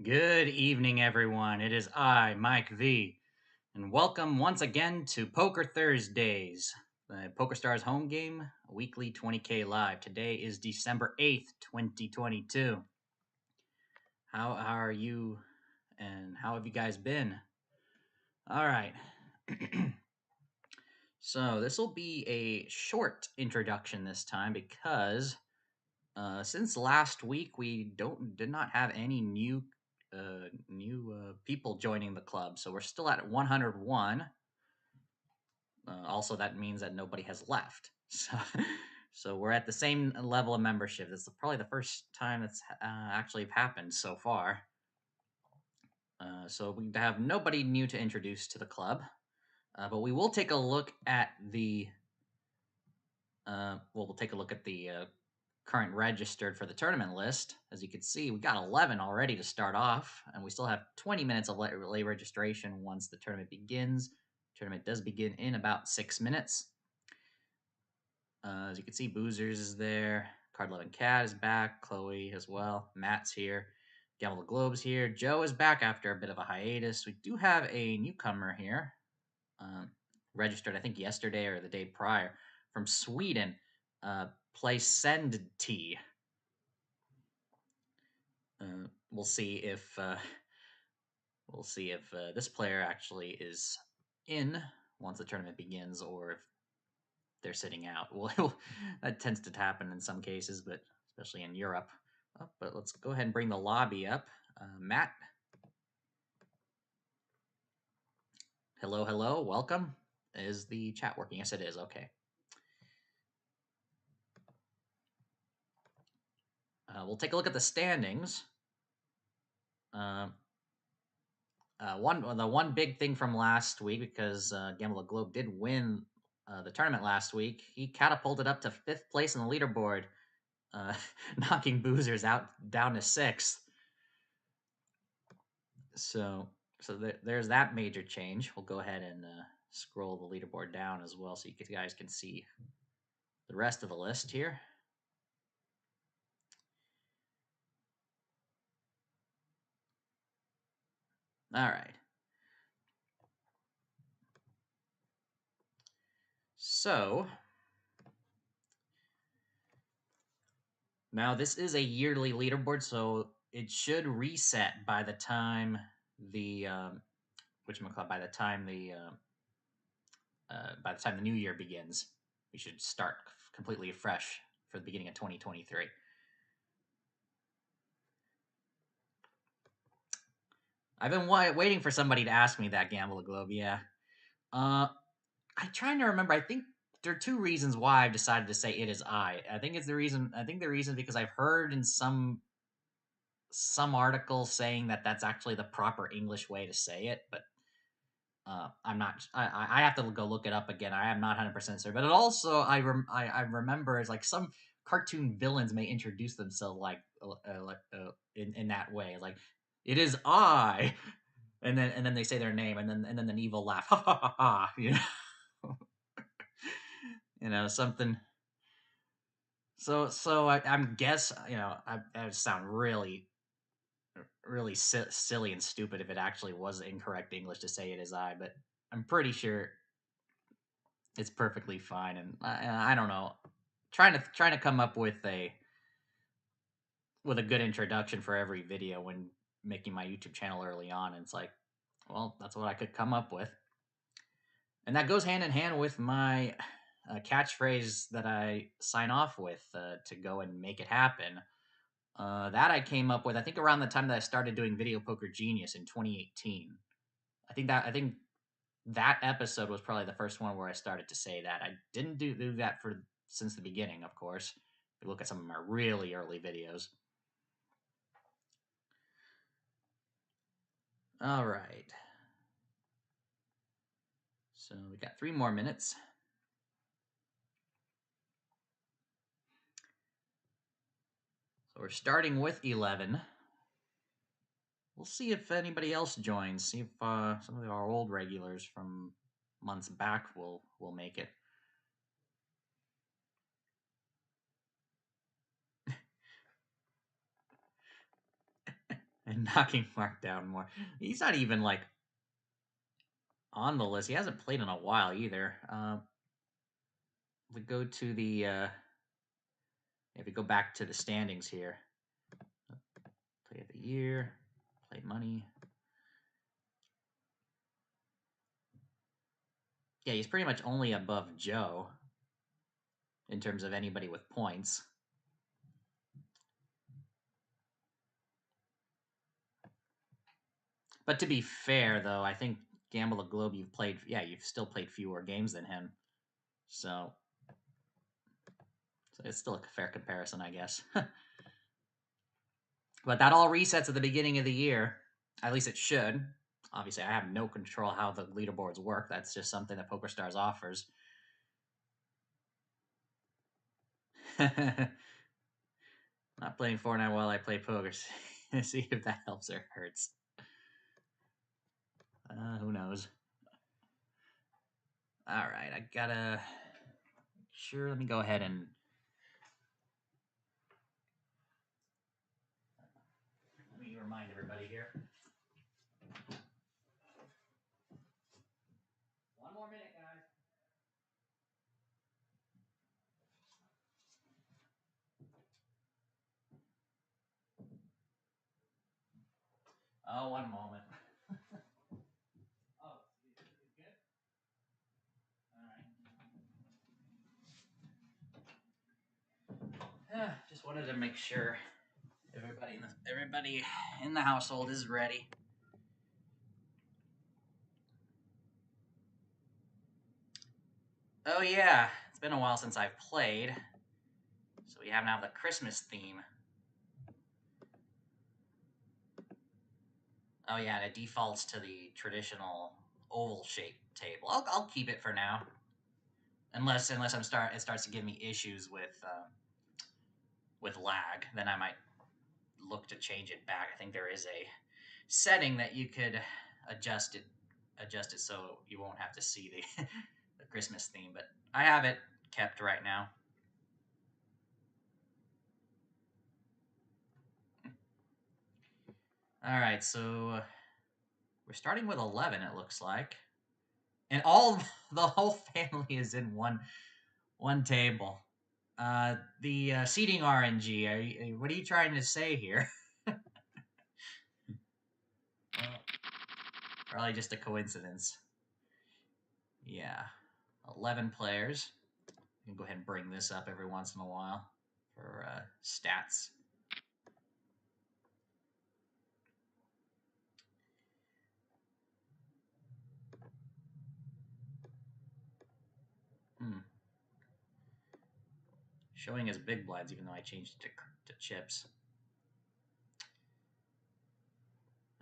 Good evening, everyone. It is I, Mike V, and welcome once again to Poker Thursdays, the PokerStars home game, weekly 20K live. Today is December 8th, 2022. How are you, and how have you guys been? All right. So, this will be a short introduction this time because since last week, we did not have any new people joining the club, so we're still at 101. Also, that means that nobody has left. So we're at the same level of membership. This is probably the first time that's actually happened so far. So we have nobody new to introduce to the club, but we will take a look at the. We'll take a look at the current registered for the tournament list. As you can see, we got 11 already to start off, and we still have 20 minutes of late registration once the tournament begins. Tournament does begin in about 6 minutes. As you can see, Boozers is there. Card 11 Cat is back. Chloe as well. Matt's here. Gamble the Globe's here. Joe is back after a bit of a hiatus. We do have a newcomer here, registered I think yesterday or the day prior, from Sweden. Play Send T. We'll see if this player actually is in once the tournament begins, or if they're sitting out. Well, that tends to happen in some cases, but especially in Europe. But let's go ahead and bring the lobby up. Matt, hello, hello, welcome. Is the chat working? Yes, it is. Okay. We'll take a look at the standings. The one big thing from last week, because Gamble the Globe did win the tournament last week, he catapulted up to 5th place in the leaderboard, uh, knocking Boozers out down to 6th. So there's that major change. We'll go ahead and scroll the leaderboard down as well, so you guys can see the rest of the list here. All right. So now this is a yearly leaderboard, so it should reset by the time the by the time the new year begins. We should start completely fresh for the beginning of 2023. I've been waiting for somebody to ask me that, Gamble the Globe. Yeah. I'm trying to remember. I think there are two reasons why I've decided to say it is I. I think the reason because I've heard in some articles saying that that's actually the proper English way to say it, but I'm not. I have to go look it up again. I am not 100% sure. But it also I remember is like some cartoon villains may introduce themselves in that way, like it is I, and then they say their name, and then an evil laugh, ha ha ha ha. Something. So I'm guess I would sound really silly and stupid if it actually was incorrect English to say it as I, but I'm pretty sure it's perfectly fine. And I don't know, trying to come up with a good introduction for every video when making my YouTube channel early on, and it's like, well, that's what I could come up with, and that goes hand in hand with my catchphrase that I sign off with to go and make it happen. That I came up with, I think, around the time that I started doing Video Poker Genius in 2018. I think that episode was probably the first one where I started to say that. I didn't do that for since the beginning, of course. If you look at some of my really early videos. All right. So we got 3 more minutes. So we're starting with 11. We'll see if anybody else joins. See if some of our old regulars from months back will make it. and knocking Mark down more. He's not even like on the list. He hasn't played in a while either. We go to the if we go back to the standings here, play of the year, play money. Yeah, he's pretty much only above Joe in terms of anybody with points. But to be fair, though, I think Gamble the Globe, you've still played fewer games than him. So it's still a fair comparison, I guess. But that all resets at the beginning of the year. At least it should. Obviously, I have no control how the leaderboards work. That's just something that PokerStars offers. Not playing Fortnite while I play poker. See if that helps or hurts. Who knows? All right, I gotta. Sure, let me go ahead and. Let me remind everybody here. One more minute, guys. Oh, one moment. Oh, is good? All right. Just wanted to make sure everybody in the household is ready. Oh yeah, it's been a while since I've played, so we have now the Christmas theme. Oh yeah, and it defaults to the traditional oval-shaped table. I'll keep it for now, unless it starts to give me issues with lag. Then I might look to change it back. I think there is a setting that you could adjust it so you won't have to see the the Christmas theme. But I have it kept right now. All right, so we're starting with 11. It looks like, and all the whole family is in one table. The seating RNG. What are you trying to say here? Well, probably just a coincidence. Yeah, 11 players. You can go ahead and bring this up every once in a while for stats. Showing as big blinds, even though I changed it to chips.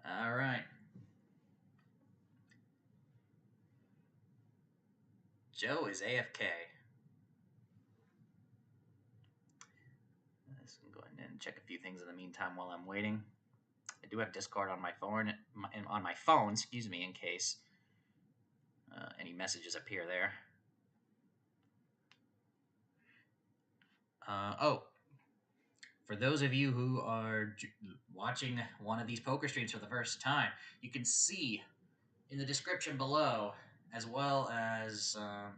All right. Joe is AFK. Let's go ahead and check a few things in the meantime while I'm waiting. I do have Discord on my phone, excuse me, in case any messages appear there. Oh, for those of you who are watching one of these poker streams for the first time, you can see in the description below, as well as I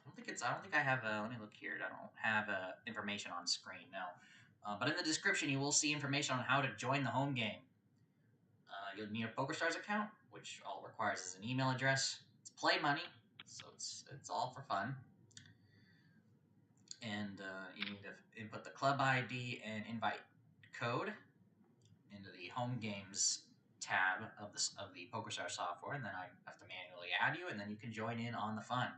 don't think I have. Let me look here. I don't have information on screen. No, but in the description you will see information on how to join the home game. You'll need a PokerStars account, which all it requires is an email address. It's play money, so it's all for fun. And you need to input the club ID and invite code into the home games tab of the PokerStars software, and then I have to manually add you, and then you can join in on the fun.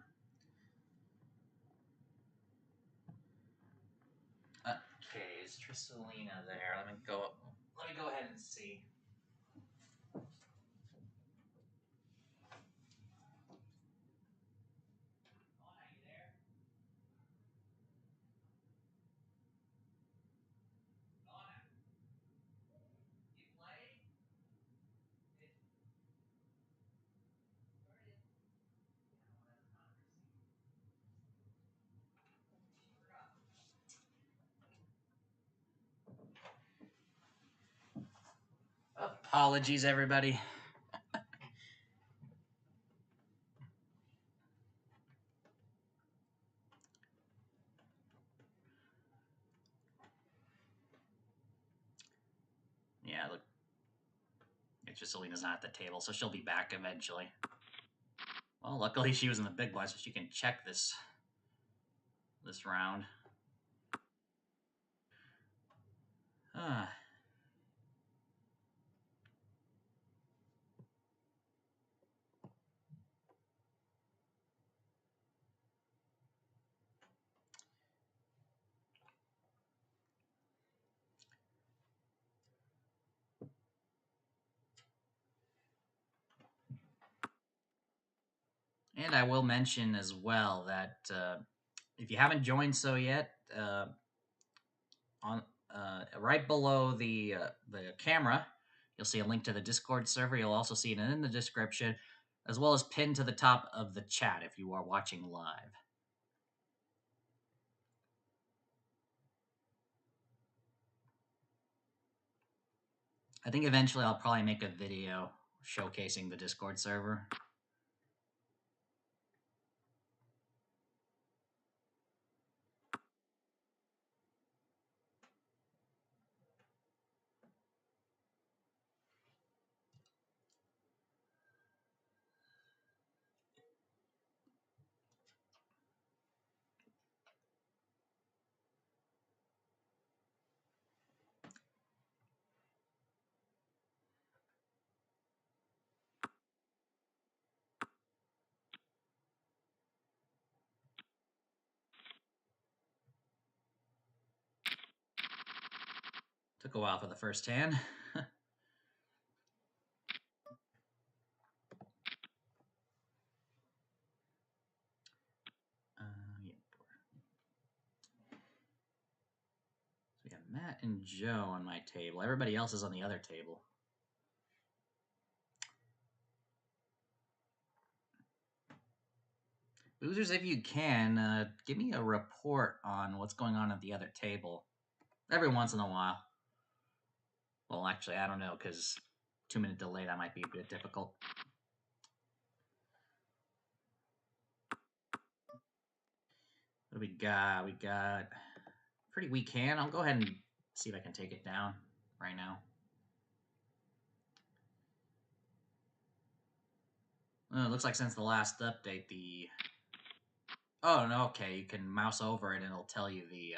Okay, is Tristalina there? Let me go ahead and see. Apologies, everybody. Yeah, look. It's just Selena's not at the table, so she'll be back eventually. Well, luckily she was in the big blind, so she can check this round. Ah. And I will mention as well that if you haven't joined so yet, on right below the camera, you'll see a link to the Discord server. You'll also see it in the description, as well as pinned to the top of the chat if you are watching live. I think eventually I'll probably make a video showcasing the Discord server. Took a while for the first hand. Yeah. So we got Matt and Joe on my table. Everybody else is on the other table. Boozers, if you can, give me a report on what's going on at the other table. Every once in a while. Well, actually, I don't know, because 2-minute delay, that might be a bit difficult. What do we got? We got pretty weak hand. I'll go ahead and see if I can take it down right now. It looks like since the last update, the... Oh, no, okay, you can mouse over it and it'll tell you the...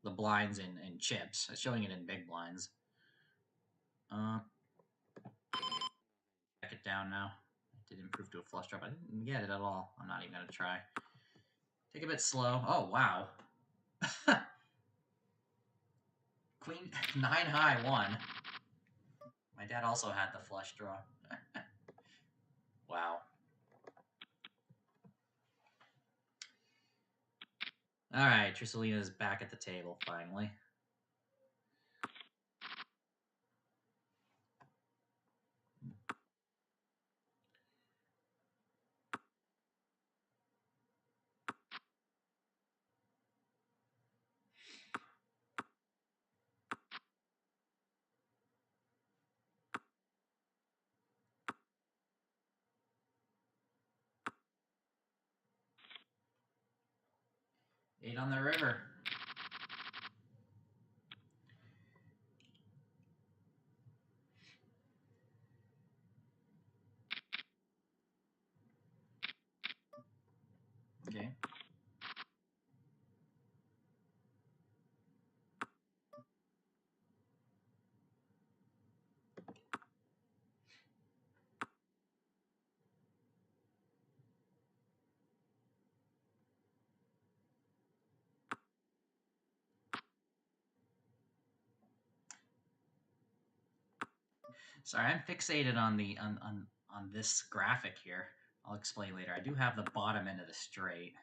the blinds and chips. It's showing it in big blinds. Check it down now. It did improve to a flush draw, but I didn't get it at all. I'm not even going to try. Take a bit slow. Oh, wow. Queen 9 high 1. My dad also had the flush draw. Wow. All right, Trisselina's back at the table finally. Eight on the river. Okay. Sorry, I'm fixated on the on this graphic here. I'll explain later. I do have the bottom end of the straight.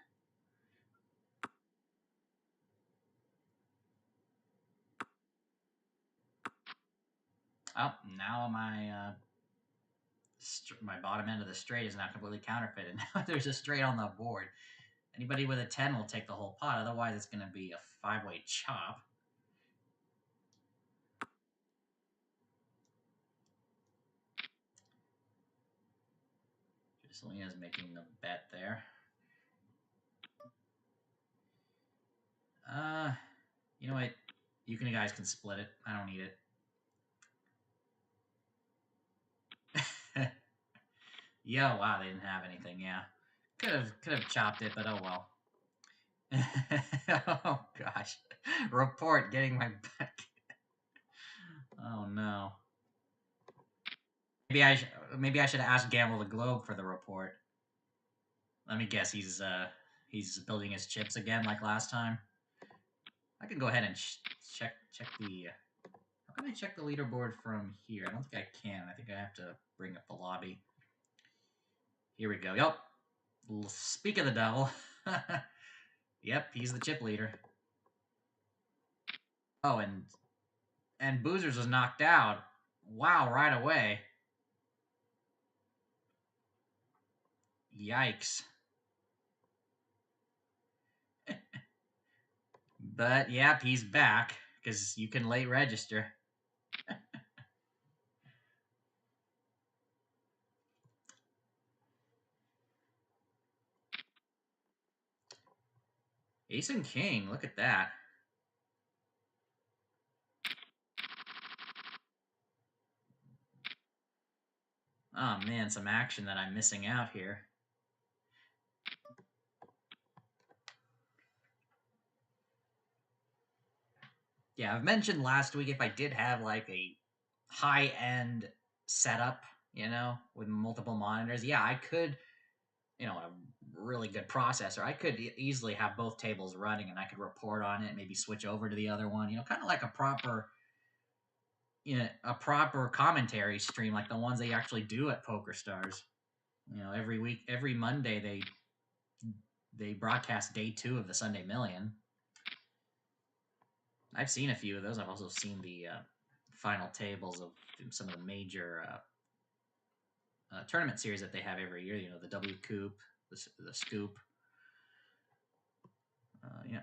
Oh, now my bottom end of the straight is now completely counterfeited. Now there's a straight on the board. Anybody with a 10 will take the whole pot. Otherwise, it's going to be a 5-way chop. Selena's making the bet there. You know what? You guys can split it. I don't need it. Yeah, wow, they didn't have anything. Yeah, could have chopped it, but oh well. Oh gosh, report getting my back. Oh no. Maybe I should have asked Gamble the Globe for the report. Let me guess, he's building his chips again like last time. I can go ahead and check the. How can I check the leaderboard from here? I don't think I can. I think I have to bring up the lobby. Here we go. Yep. Speak of the devil. Yep, he's the chip leader. Oh, and Boozers was knocked out. Wow, right away. Yikes. But yep, he's back because you can late register. Ace and King, look at that. Oh man, some action that I'm missing out here. Yeah, I've mentioned last week if I did have like a high-end setup, with multiple monitors, yeah, I could, a really good processor, I could easily have both tables running and I could report on it, maybe switch over to the other one, kind of like a proper commentary stream like the ones they actually do at PokerStars. Every week, every Monday they broadcast day 2 of the Sunday Million. I've seen a few of those. I've also seen the final tables of some of the major tournament series that they have every year. The W Coop, the Scoop. Yeah.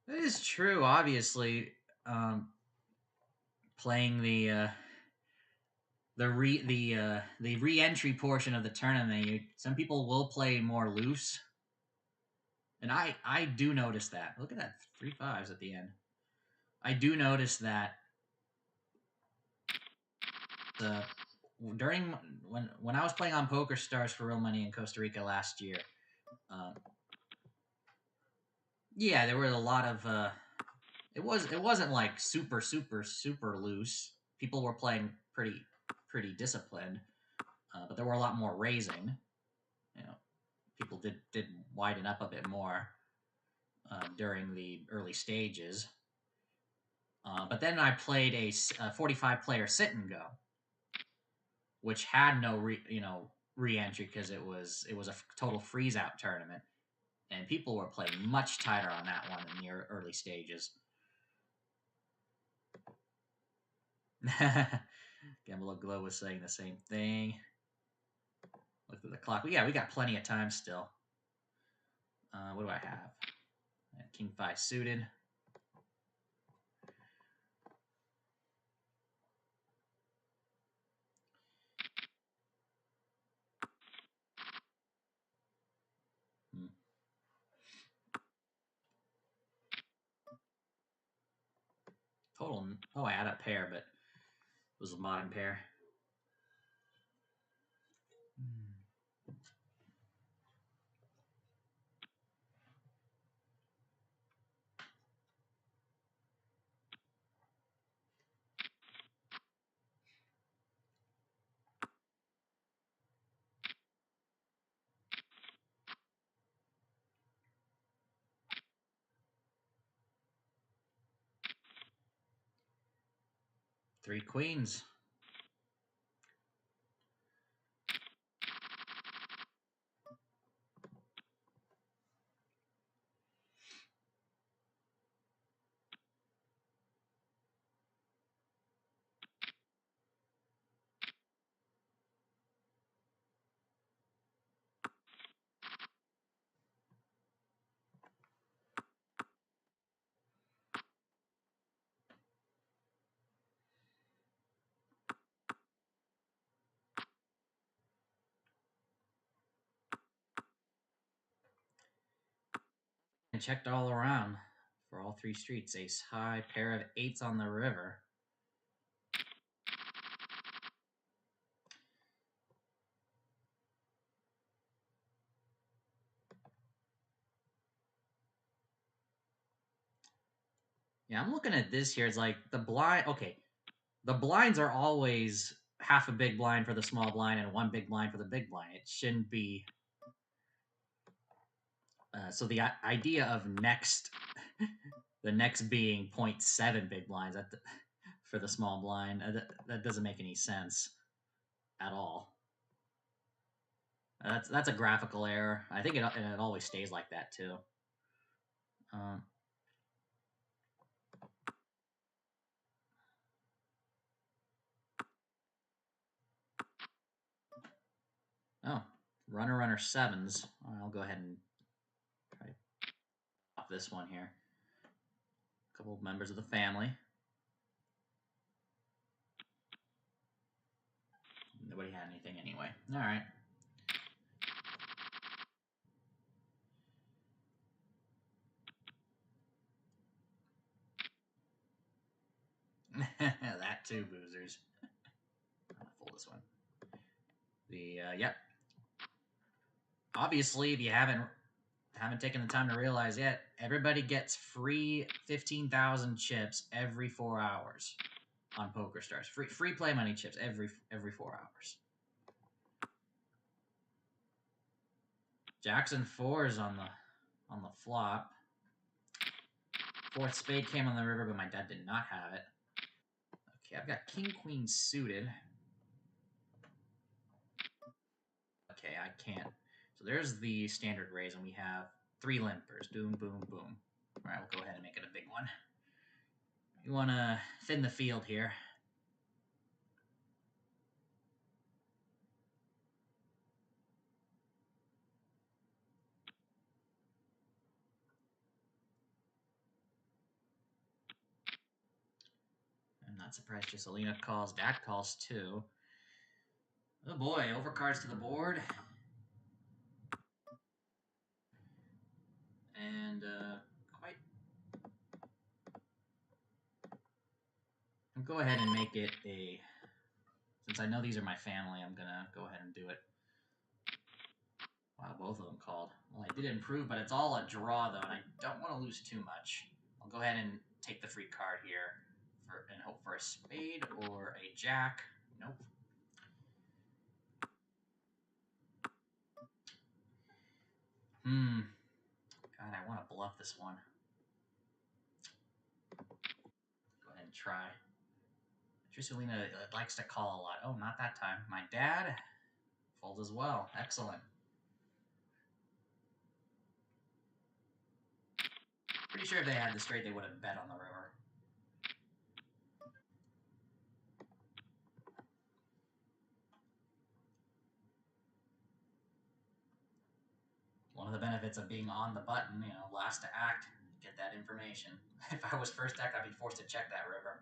That is true. Obviously, playing the re-entry portion of the tournament, some people will play more loose, and I do notice that. Look at that, 3 5s at the end. I do notice that during when I was playing on PokerStars for real money in Costa Rica last year. Yeah, there were a lot of. It wasn't like super loose. People were playing pretty disciplined, but there were a lot more raising. People did widen up a bit more during the early stages. But then I played a 45 player sit and go, which had no re-entry because it was a total freeze out tournament, and people were playing much tighter on that one in the early stages. Gamble Glow was saying the same thing. Look at the clock. We got plenty of time still. What do I have? King 5 suited. Total. Oh, I had a pair, but it was a modern pair. Three queens. And checked all around for all three streets. Ace high, pair of eights on the river. Yeah, I'm looking at this here. It's like the blind. Okay, the blinds are always half a big blind for the small blind and one big blind for the big blind. It shouldn't be. So the idea of next, the next being 0.7 big blinds for the small blind, that doesn't make any sense at all. That's a graphical error. I think it always stays like that too. Um, oh, runner sevens. I'll go ahead and try to pop this one here. A couple of members of the family. Nobody had anything anyway. All right. That too, boozers. I'm gonna fold this one. Yep. Obviously, if you haven't taken the time to realize yet, everybody gets free 15,000 chips every 4 hours on PokerStars. Free play money chips every 4 hours. Jackson 4s on the flop. Fourth spade came on the river, but my dad did not have it. Okay, I've got king queen suited. Okay, I can't. So there's the standard raise, and we have 3 limpers. Boom, boom, boom. All right, we'll go ahead and make it a big one. We want to thin the field here. I'm not surprised Giselina calls. Dad calls too. Oh boy, overcards to the board. And quite. I'll go ahead and make it a. Since I know these are my family, I'm gonna go ahead and do it. Wow, both of them called. Well, I did improve, but it's all a draw though, and I don't want to lose too much. I'll go ahead and take the free card here and hope for a spade or a jack. Nope. God, I want to bluff this one. Go ahead and try. Tricelina likes to call a lot. Oh, not that time. My dad folds as well. Excellent. Pretty sure if they had the straight, they would have bet on the river. One of the benefits of being on the button, last to act, get that information. If I was first act, I'd be forced to check that river.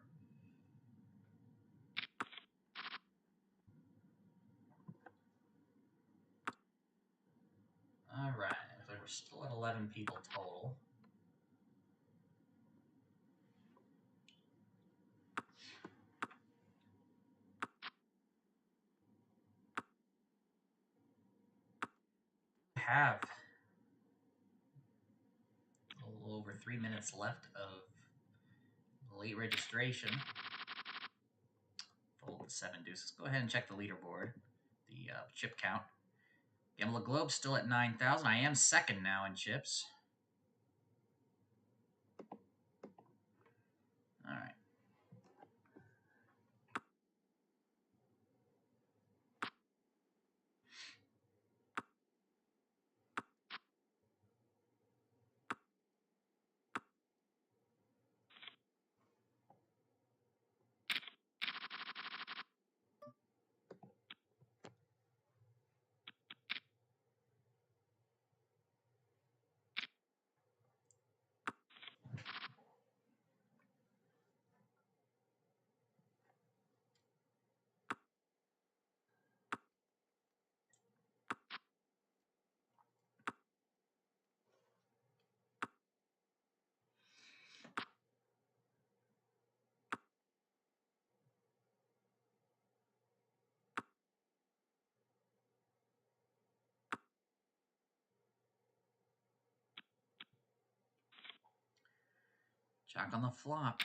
All right, looks like we're still at 11 people total. Have a little over 3 minutes left of late registration. Fold with 7 deuces. Go ahead and check the leaderboard, the chip count. Gamble Globe still at 9,000. I am second now in chips. All right. Jack on the flop.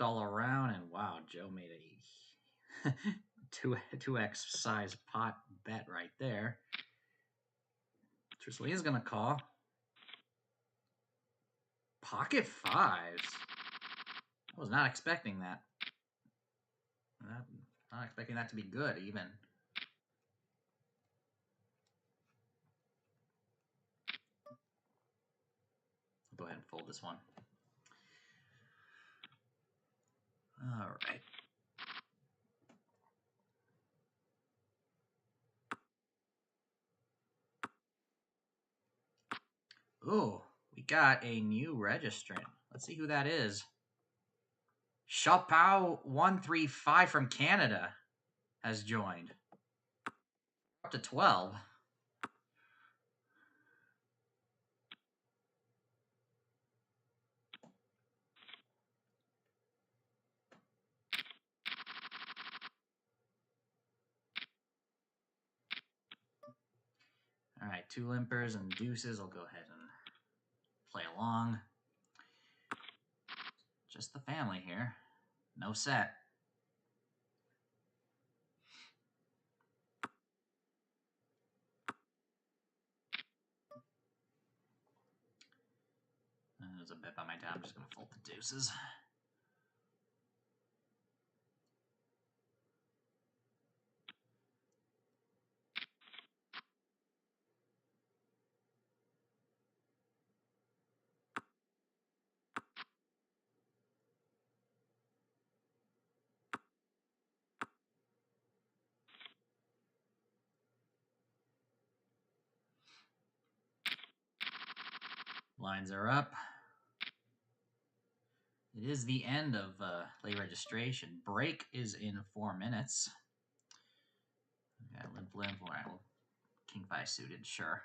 All around, and wow, Joe made a 2x size pot bet right there. Truthfully, he's gonna call. Pocket fives. I was not expecting that. Not expecting that to be good, even. I'll go ahead and fold this one. All right. Ooh, we got a new registrant. Let's see who that is. Chapow135 from Canada has joined. Up to 12. All right, 2 limpers and deuces. I'll go ahead and play along. Just the family here. No set. There's a bet by my dad. I'm just going to fold the deuces. Lines are up. It is the end of late registration. Break is in 4 minutes. Okay, limp. All right, well, king 5 suited, sure.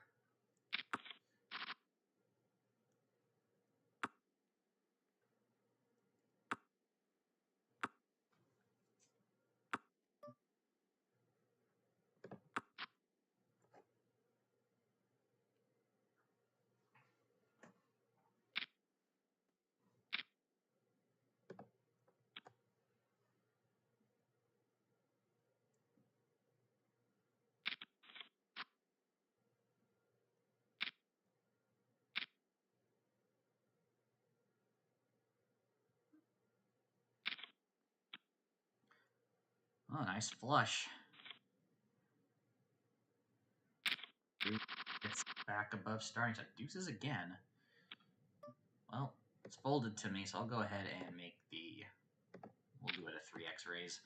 Oh, nice flush. It's back above starting. So deuces again. Well, it's folded to me, so I'll go ahead and make the... We'll do it a 3x raise.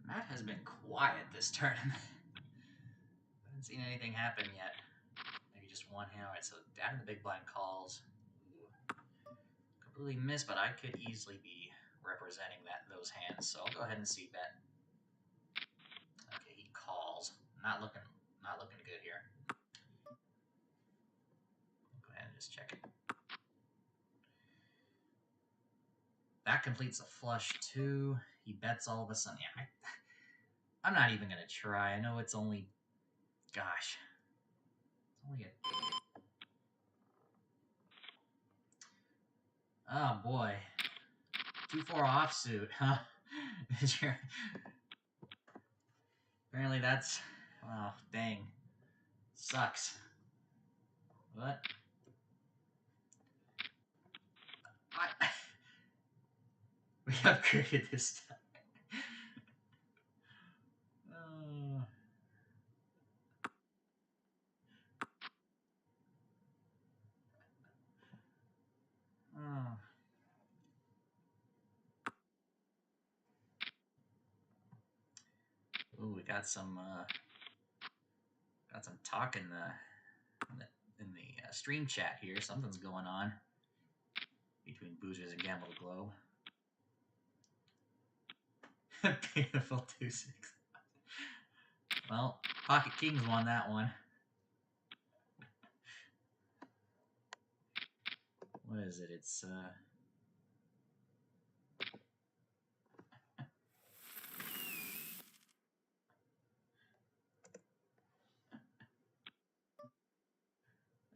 Matt has been quiet this tournament. Haven't seen anything happen yet. Maybe just one hand. All right, so down in the big blind calls. Ooh. Completely missed, but I could easily be representing those hands. So I'll go ahead and see bet. Okay, he calls. Not looking good here. I'll go ahead and just check it. That completes a flush too. He bets all of a sudden. Yeah, I'm not even gonna try. I know it's only, gosh, it's only a. Oh boy, 2-4 offsuit, huh? Apparently that's, oh dang, sucks. What? We upgraded this time. got some talk in the stream chat here. Something's going on between Boozers and Gamble the Globe. Beautiful 2-6. Well, Pocket Kings won that one. What is it? It's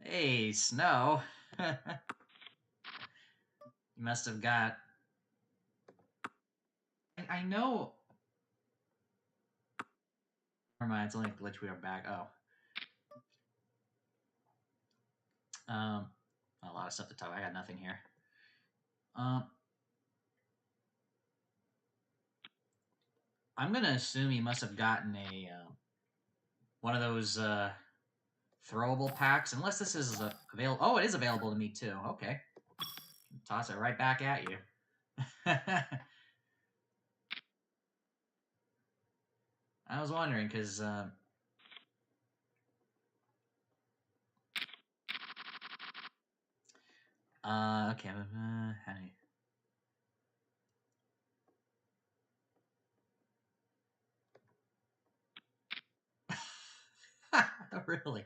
hey, Snow. You must have got. I know. Never mind. It's only a glitch. We are back. Oh. A lot of stuff to talk about. I got nothing here. I'm gonna assume he must have gotten a one of those throwable packs, unless this is available. Oh, it is available to me too. Okay, toss it right back at you. I was wondering because. Okay. Honey. Really?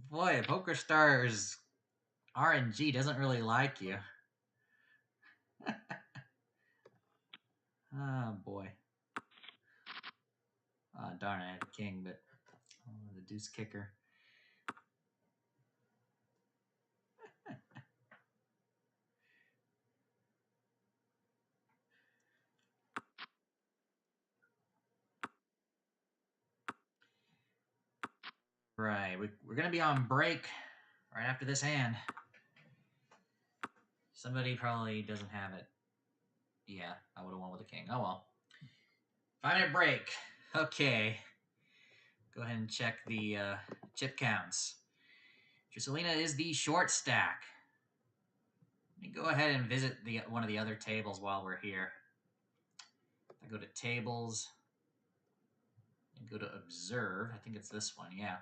Boy, PokerStars RNG doesn't really like you. Oh, boy. Darn, I had a king, but the deuce kicker. Right, we're going to be on break right after this hand. Somebody probably doesn't have it. Yeah, I would have won with a king. Oh, well. 5-minute break. Okay. Go ahead and check the chip counts. Tricelina is the short stack. Let me go ahead and visit one of the other tables while we're here. I go to tables and go to observe. I think it's this one, yeah.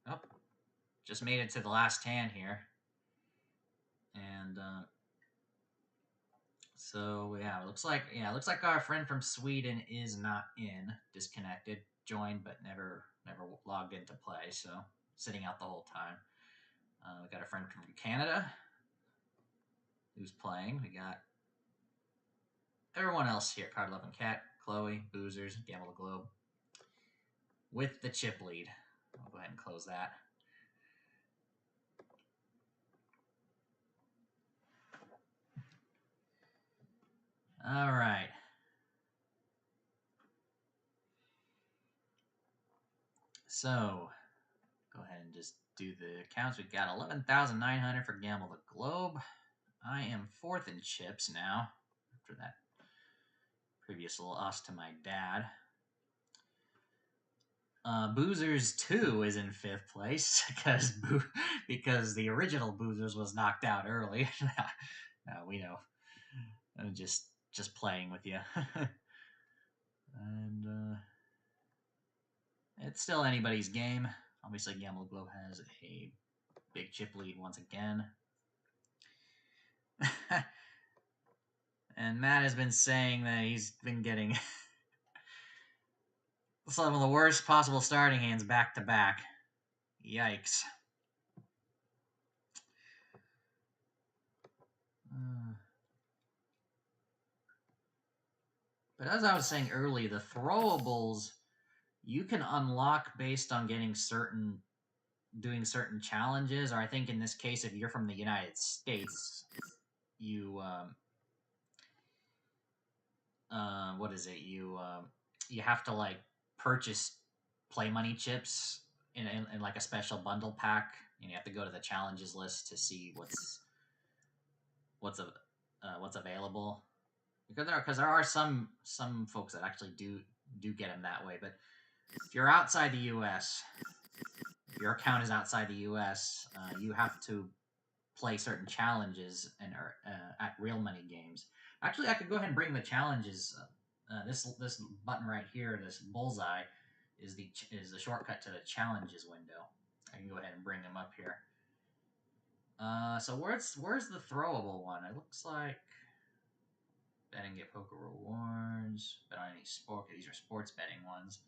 Oh, just made it to the last hand here. And so yeah, it looks like our friend from Sweden is not in, disconnected, joined but never logged into play, so sitting out the whole time. We got a friend from Canada who's playing. We got everyone else here: Card Loving Cat, Chloe, Boozers, Gamble the Globe, with the chip lead. I'll go ahead and close that. All right. So, go ahead and just do the counts. We've got 11,900 for Gamble the Globe. I am 4th in chips now, after that previous little us to my dad. Boozers 2 is in 5th place because the original Boozers was knocked out early. We know. I'm just playing with you. And it's still anybody's game. Obviously, Gamble Globe has a big chip lead once again. And Matt has been saying that he's been getting some of the worst possible starting hands back to back. Yikes. But as I was saying earlier, the throwables you can unlock based on doing certain challenges, or I think in this case, if you're from the United States, you what is it? You have to like purchase play money chips in like a special bundle pack, and you have to go to the challenges list to see what's available. Because there are some folks that actually do get them that way, but if you're outside the U.S., if your account is outside the U.S., you have to play certain challenges and at real money games. Actually, I could go ahead and bring the challenges. This button right here, this bullseye, is the shortcut to the challenges window. I can go ahead and bring them up here. So where's the throwable one? It looks like bet and get poker rewards. Bet on any sport. These are sports betting ones.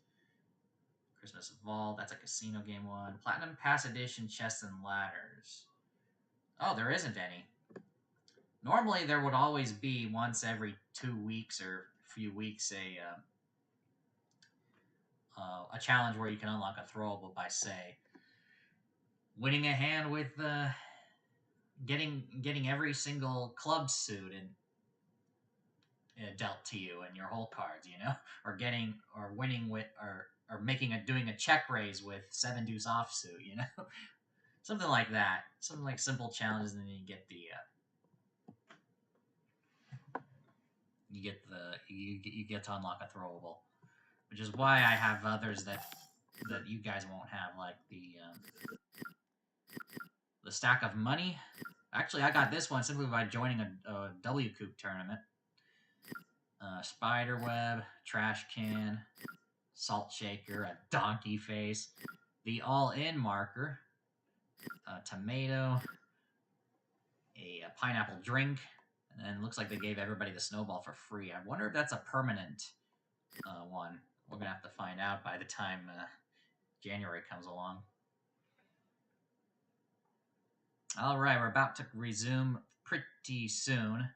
Christmas Vault. That's a casino game one. Platinum Pass Edition Chess and Ladders. Oh, there isn't any. Normally, there would always be once every 2 weeks or a few weeks a challenge where you can unlock a throwable by, say, winning a hand with getting every single club suit and dealt to you and your whole cards, or winning with or doing a check raise with 7 deuce offsuit, something like that, something like simple challenges, and then you get to unlock a throwable, which is why I have others that you guys won't have, like the stack of money. Actually, I got this one simply by joining a W Coop tournament. Spider web, trash can, salt shaker, a donkey face, the all-in marker, a tomato, a pineapple drink, and then it looks like they gave everybody the snowball for free. I wonder if that's a permanent one. We're gonna have to find out by the time January comes along. All right, we're about to resume pretty soon.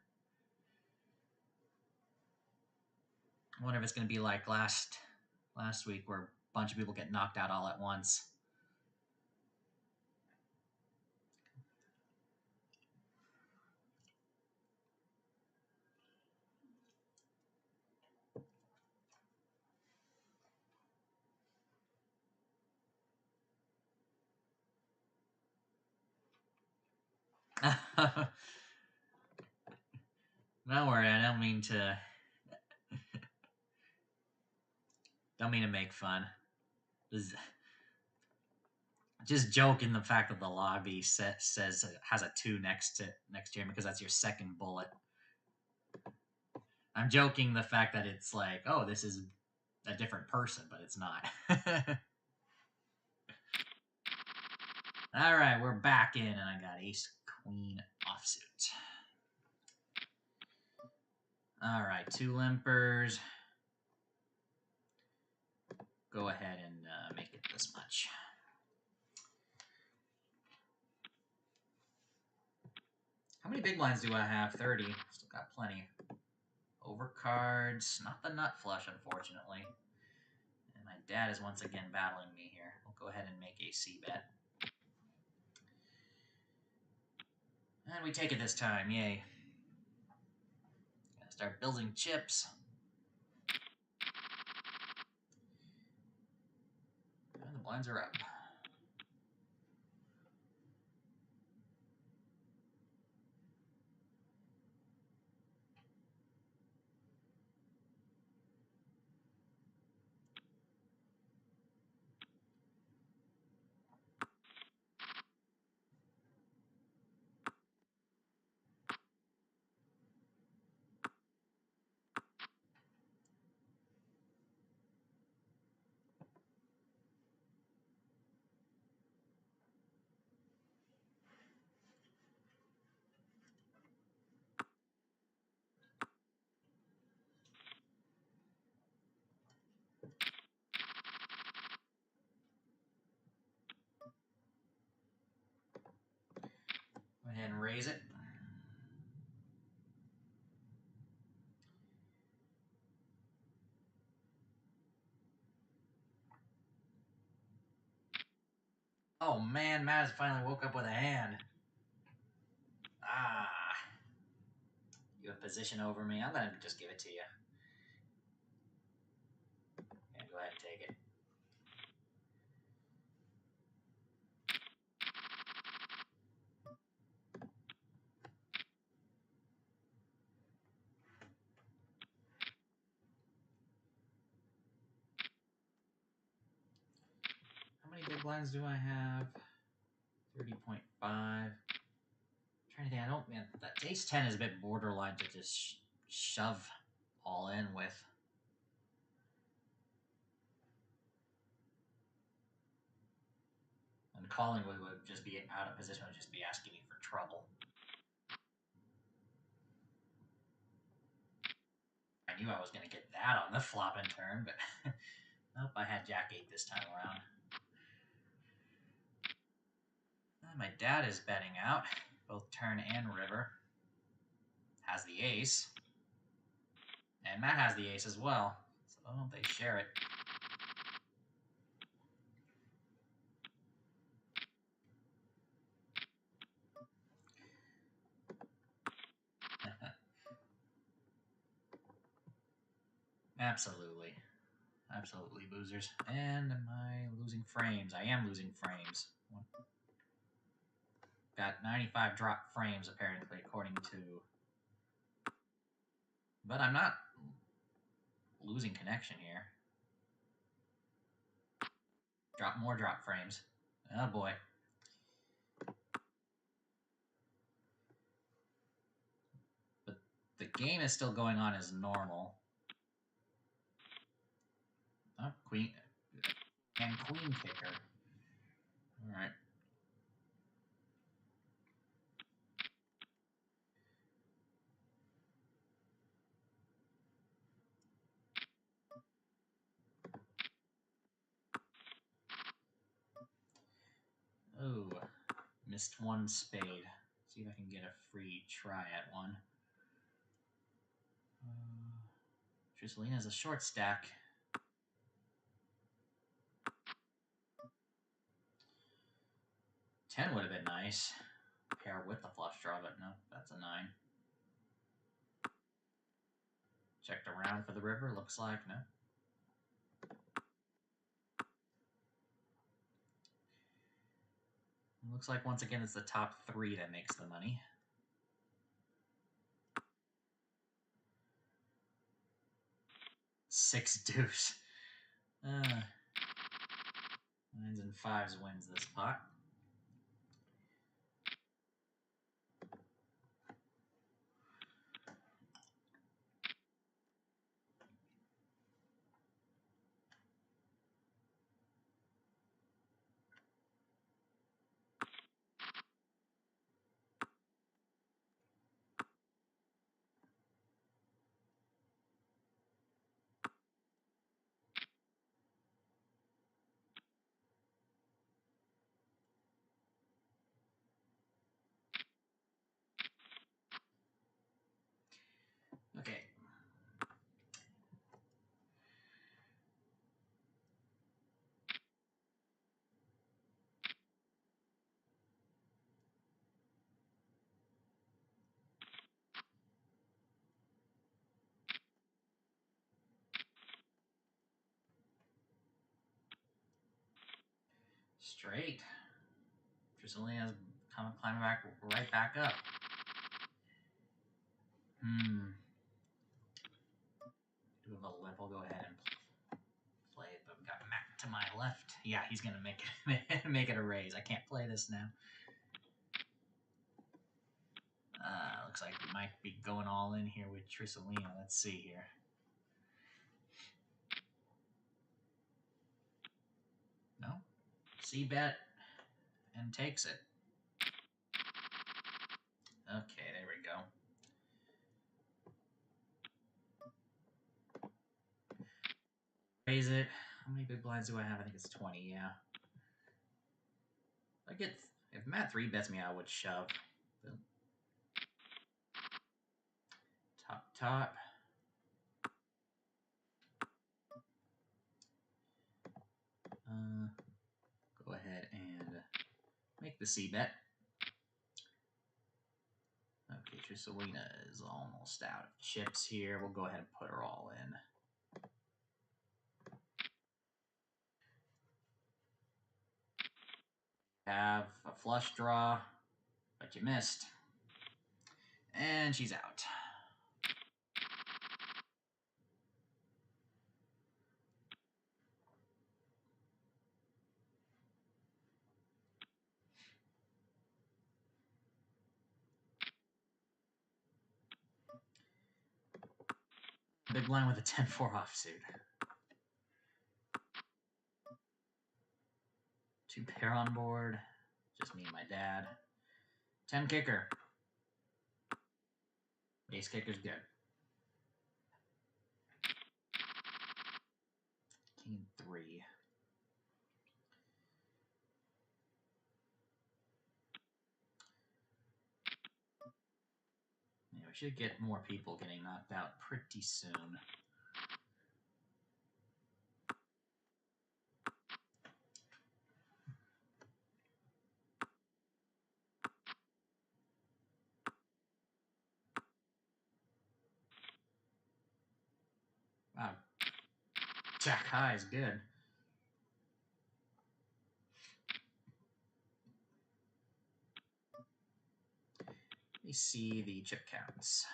I wonder if it's going to be like last week, where a bunch of people get knocked out all at once. Don't worry, I don't mean to make fun. Just joking the fact that the lobby says it has a 2 next to you because that's your second bullet. I'm joking the fact that it's like, oh, this is a different person, but it's not. All right, we're back in, and I got ace queen offsuit. All right, 2 limpers. Go ahead and make it this much. How many big blinds do I have? 30. Still got plenty. Overcards. Not the nut flush, unfortunately. And my dad is once again battling me here. We'll go ahead and make a C-bet. And we take it this time. Yay. Gotta start building chips. And the blinds are up. Go ahead and raise it. Oh man, Matt has finally woke up with a hand. Ah. You have position over me. I'm going to just give it to you. Yeah, go ahead and take it. How many big blinds do I have? 30.5. trying to think. I don't. Man, that ace 10 is a bit borderline to just shove all in with. And calling would just be out of position. Would just be asking me for trouble. I knew I was going to get that on the flop and turn, but nope, I had Jack 8 this time around. My dad is betting out, both turn and river. Has the ace. And Matt has the ace as well. So they share it. Absolutely. Absolutely, boozers. And am I losing frames? I am losing frames. Got 95 drop frames, apparently, according to... But I'm not losing connection here. More drop frames. Oh, boy. But the game is still going on as normal. Oh, queen. And queen kicker. All right. Oh, missed one spade. See if I can get a free try at one. Trusalina's a short stack. Ten would have been nice. Pair with the flush draw, but no, that's a 9. Checked around for the river, looks like, no. Looks like, once again, it's the top 3 that makes the money. Six deuce. 9s and 5s wins this pot. Okay. Straight. Trusalina's climbing back right back up. Do have a limp. I'll go ahead and play it, but we got Mac to my left. Yeah, he's gonna make it make it a raise. I can't play this now. Looks like we might be going all in here with Trusalina. Let's see here. No? C-bet and takes it. Okay, there we go. Raise it. How many big blinds do I have? I think it's 20, yeah. If Matt 3 bets me, I would shove. Top. Go ahead and make the C-bet. Okay, Trusalina is almost out of chips here. We'll go ahead and put her all in. Have a flush draw, but you missed. And she's out. Big blind with a 10-4 offsuit. 2 pair on board. Just me and my dad. 10 kicker. Ace kicker's good. King 3. Yeah, we should get more people getting knocked out pretty soon. Wow. Jack high is good. Let me see the chip counts.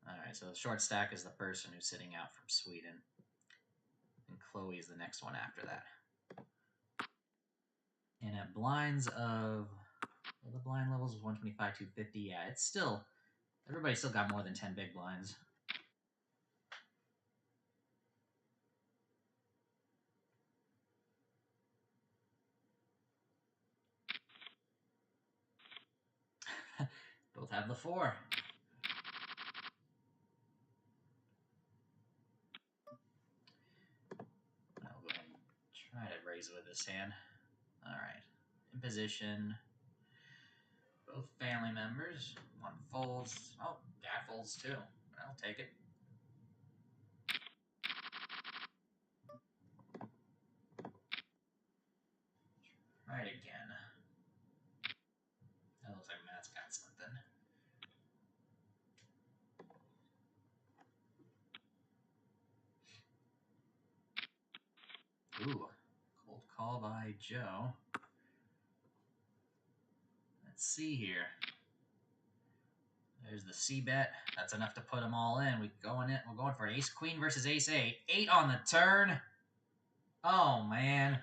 Alright, so the short stack is the person who's sitting out from Sweden. And Chloe is the next one after that. And at blinds of... Well, the blind levels is 125, 250. Yeah, it's still... Everybody still got more than 10 big blinds. Both have the 4. I'll go ahead and try to raise with this hand. Alright. In position. Both family members. One folds. Oh, dad folds too. I'll take it. Try it again. That looks like Matt's got something. Ooh, cold call by Joe. Let's see here. There's the C bet. That's enough to put them all in. We're going for ace queen versus ace 8. 8 on the turn. Oh man.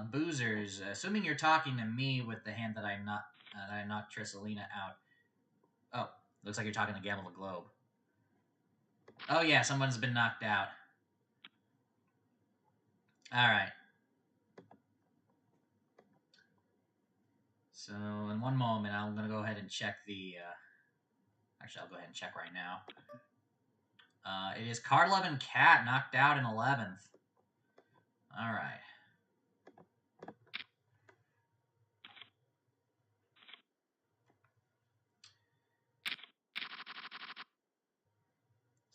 Boozers. Assuming you're talking to me with the hand that I knocked Trissalina out. Oh, looks like you're talking to Gamble the Globe. Oh yeah, someone's been knocked out. All right. So in one moment, I'm gonna go ahead and check the. Actually, I'll go ahead and check right now. It is Karlov and Cat knocked out in 11th. All right.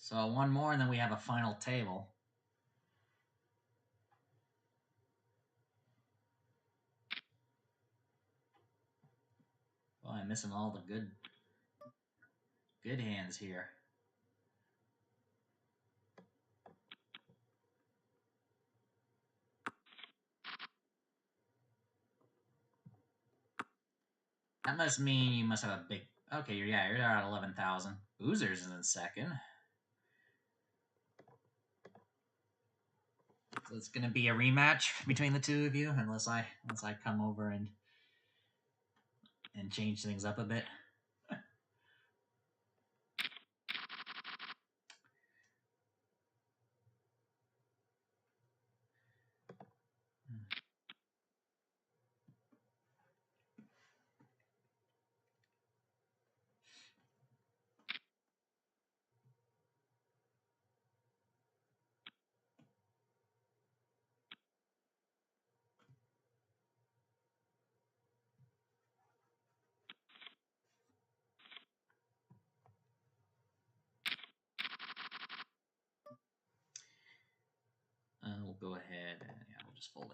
So one more, and then we have a final table. Oh, I'm missing all the good hands here. That must mean you must have a big... Okay, you're at 11,000. Boozers is in second. So it's going to be a rematch between the two of you, unless I come over and change things up a bit. We'll go ahead and we'll just fold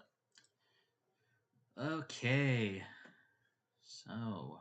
it. Okay. So...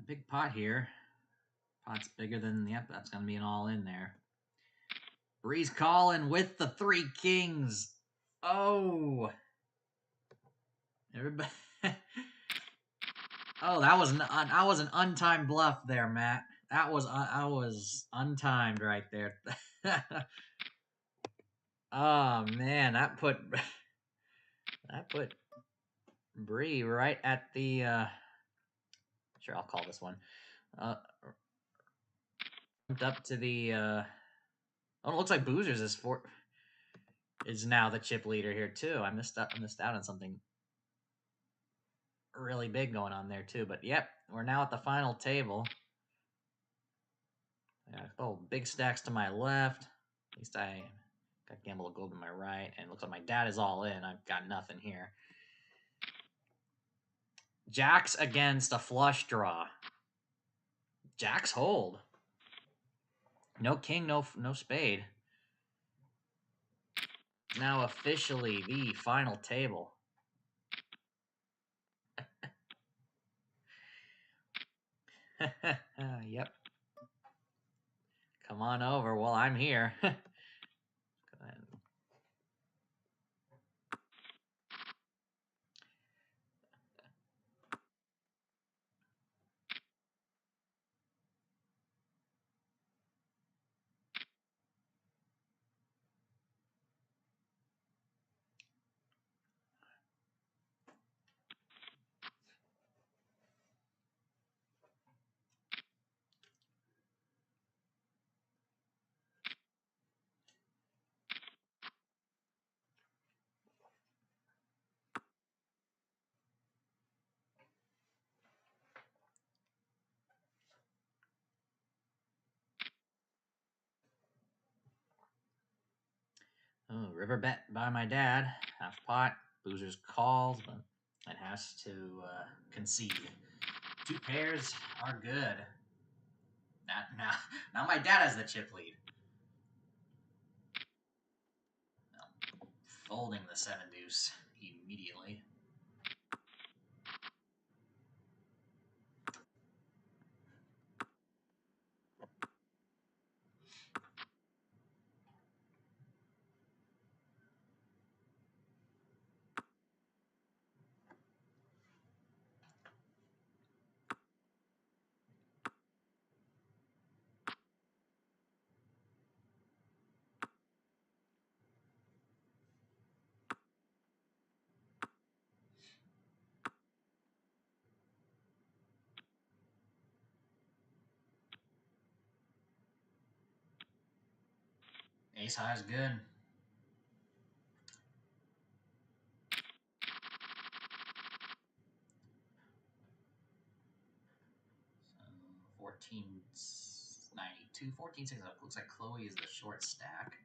Big pot here. Pot's bigger than, yep, that's going to be an all in there. Bree's calling with the 3 kings. Oh. Everybody. Oh, that was an untimed bluff there, Matt. I was untimed right there. Oh man, that put Bree right at the sure, I'll call this one. Up to the oh, it looks like Boozers is now the chip leader here too. I missed out on something really big going on there too. But yep, we're now at the final table. Yeah, oh, big stacks to my left. At least I got Gamble of Gold to my right, and it looks like my dad is all in. I've got nothing here. Jacks against a flush draw. Jacks hold. No king, no spade. Now officially the final table. Yep. Come on over while I'm here. Go ahead. Oh, river bet by my dad. Half pot. Boozers calls, but it has to concede. 2 pairs are good. Now my dad has the chip lead. No, folding the 7 deuce immediately. Ace high is good. So 1492, 14.6. Looks like Chloe is the short stack.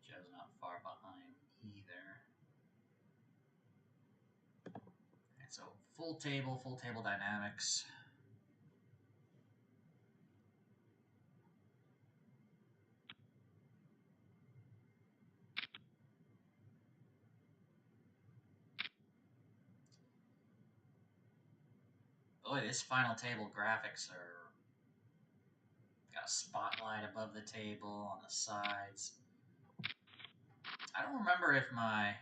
Joe's not far behind either. And so full table dynamics. Boy, this final table graphics are got a spotlight above the table on the sides. I don't remember if my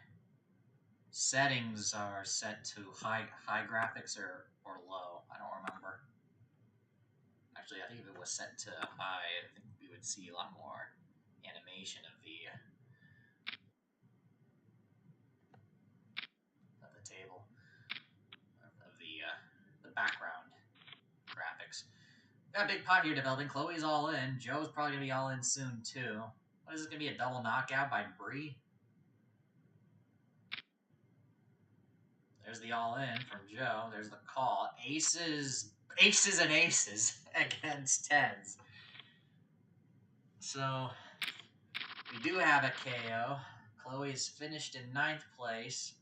settings are set to high graphics or low. I don't remember. Actually, I think if it was set to high, I think we would see a lot more animation of the table, of the background graphics. Got a big pot here developing. Chloe's all in. Joe's probably gonna be all in soon too. What is this gonna be, a double knockout by Bree? There's the all in from Joe. There's the call. Aces and aces against tens. So we do have a KO. Chloe's finished in 9th place.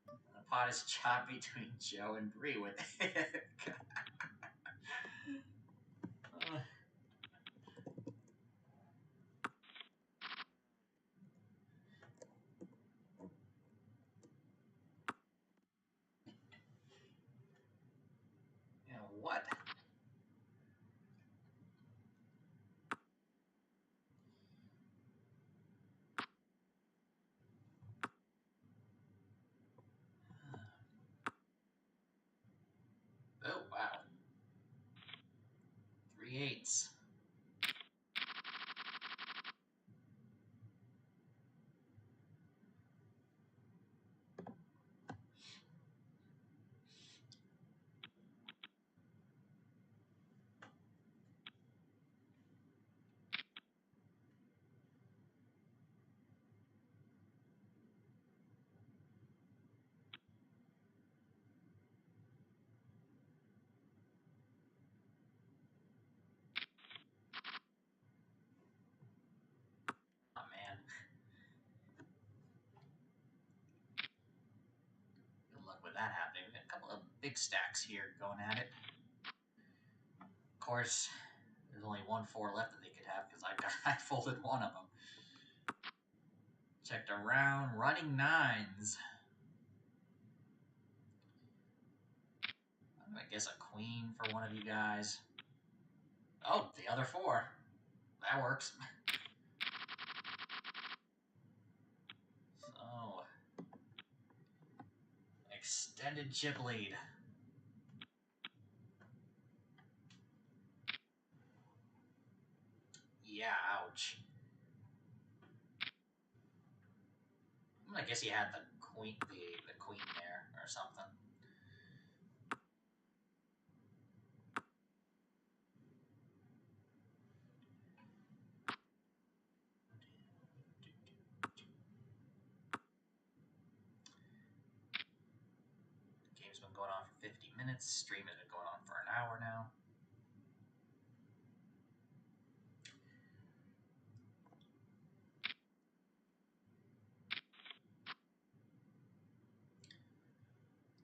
The pot is chopped between Joe and Bree with it. 3/8. Oh man. Good luck with that happening. We got a couple of big stacks here going at it. Of course, there's only 1-4 left that they could have because I folded one of them. Checked around, running 9s. I guess a queen for one of you guys. Oh, the other 4. That works. So, extended chip lead. Yeah, ouch. I guess he had the queen there or something. Game's been going on for 50 minutes. Stream has been going on for an hour now.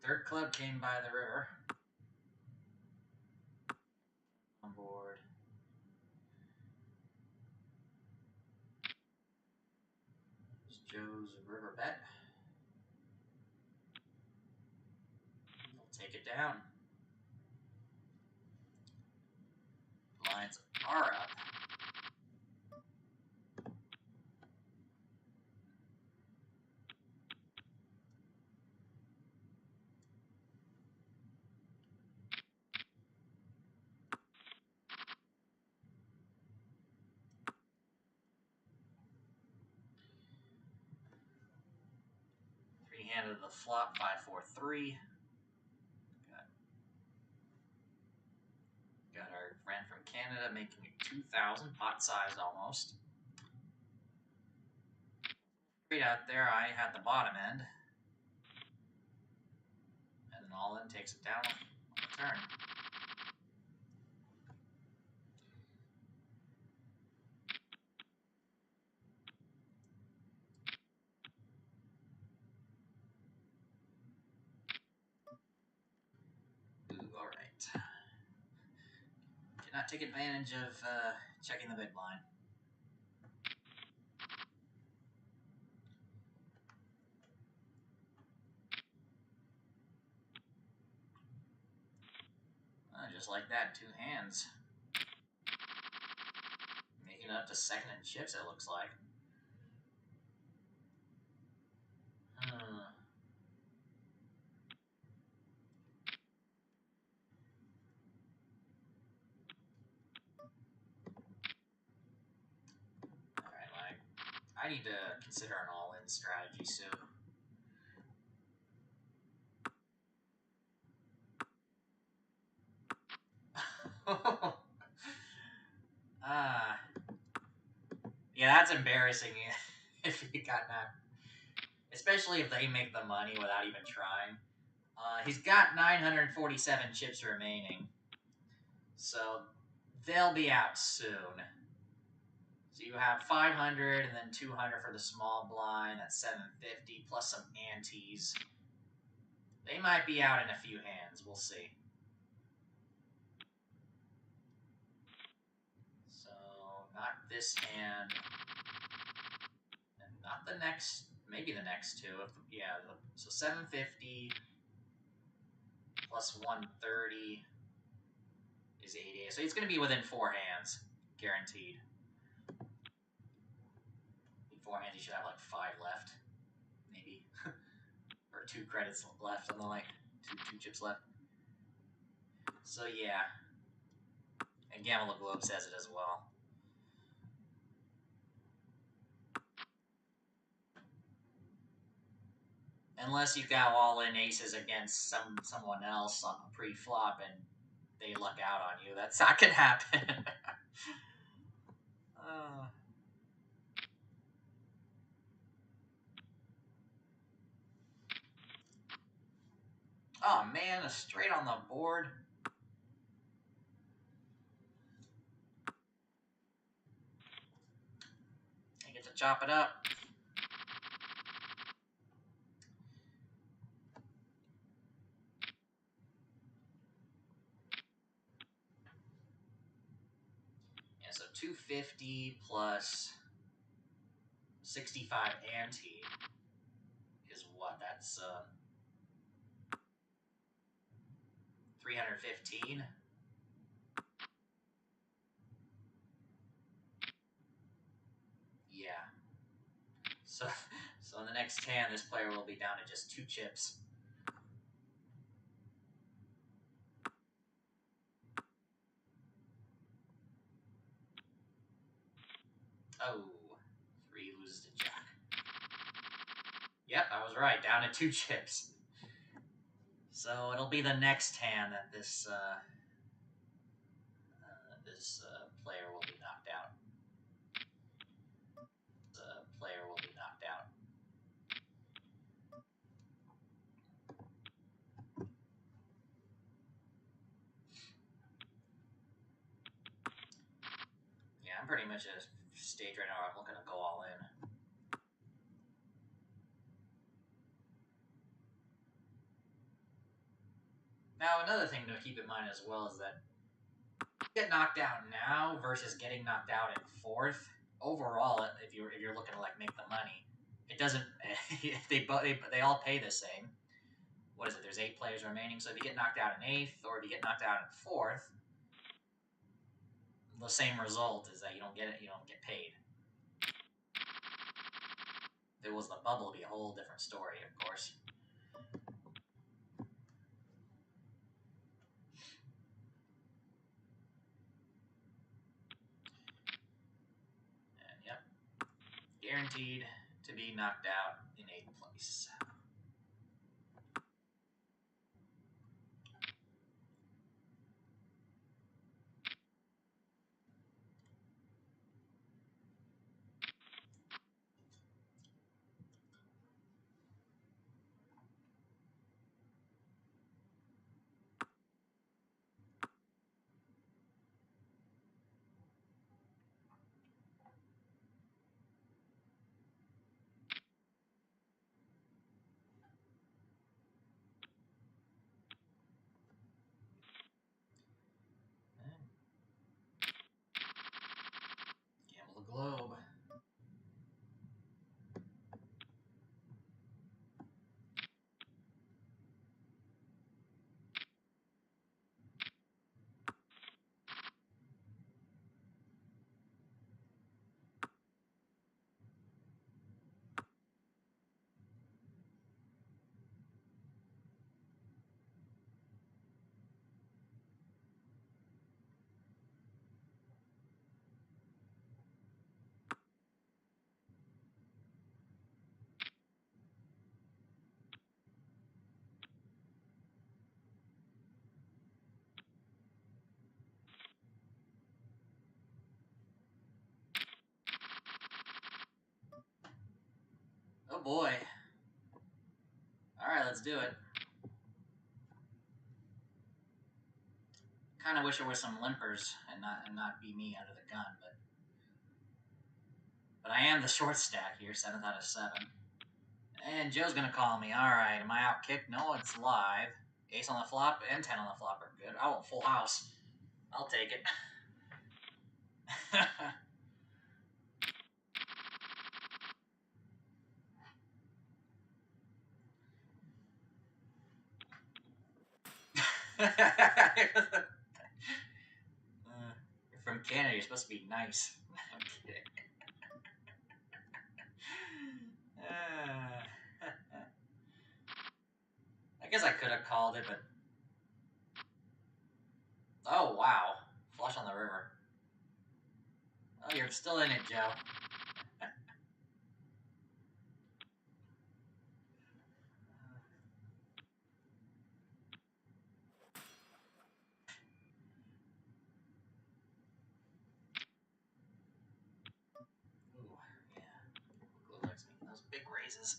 Third club came by the river. On board. It's Joe's river bet. He'll take it down. Lines are up. Three-handed the flop, 5-4-3. Got our friend from Canada making it 2,000, pot size almost. Straight out there, I had the bottom end. And then all in takes it down on the turn. Ooh, all right. Did not take advantage of checking the big blind. Just like that, 2 hands. Making it up to second in chips, it looks like. Alright, I need to consider an all-in strategy soon. Yeah, that's embarrassing if you got that. Especially if they make the money without even trying. He's got 947 chips remaining. So they'll be out soon. So you have 500 and then 200 for the small blind. That's 750 plus some antes. They might be out in a few hands. We'll see. So not this hand. And not the next. Maybe the next two. Yeah. So 750 plus 130 is 88. So it's going to be within 4 hands. Guaranteed. Beforehand, you should have like 5 left, maybe, or 2 credits left, something like two chips left. So yeah, and Gamble the Globe says it as well. Unless you got all in aces against someone else on pre-flop and they luck out on you. That can happen. Oh man, a straight on the board. I get to chop it up. Yeah, so 250 plus 65 ante is what? That's 315. Yeah. So in the next hand, this player will be down to just 2 chips. Oh, 3 loses to Jack. Yep, I was right. Down to 2 chips. So it'll be the next hand that this player will be knocked out. Yeah, I'm pretty much at a stage right now where I'm looking to go all in. Now, another thing to keep in mind as well is that get knocked out now versus getting knocked out in 4th. Overall, if you're looking to like make the money, it doesn't. they all pay the same. What is it? There's 8 players remaining. So if you get knocked out in 8th or if you get knocked out in 4th, the same result is that you don't get it. You don't get paid. If it was the bubble, it'd be a whole different story, of course. And yep, guaranteed to be knocked out in 8th place. Gamble the Globe. Oh boy. Alright, let's do it. Kind of wish there were some limpers and not be me under the gun, but I am the short stack here, 7th out of 7. And Joe's gonna call me. Alright, am I out kicked? No, it's live. Ace on the flop and 10 on the flop are good. Oh, full house. I'll take it. You're from Canada, you're supposed to be nice. I'm kidding. I guess I could have called it, but... Oh, wow. Flush flush on the river. Oh, you're still in it, Joe. Ooh, yeah. Blue likes me. Those big raises.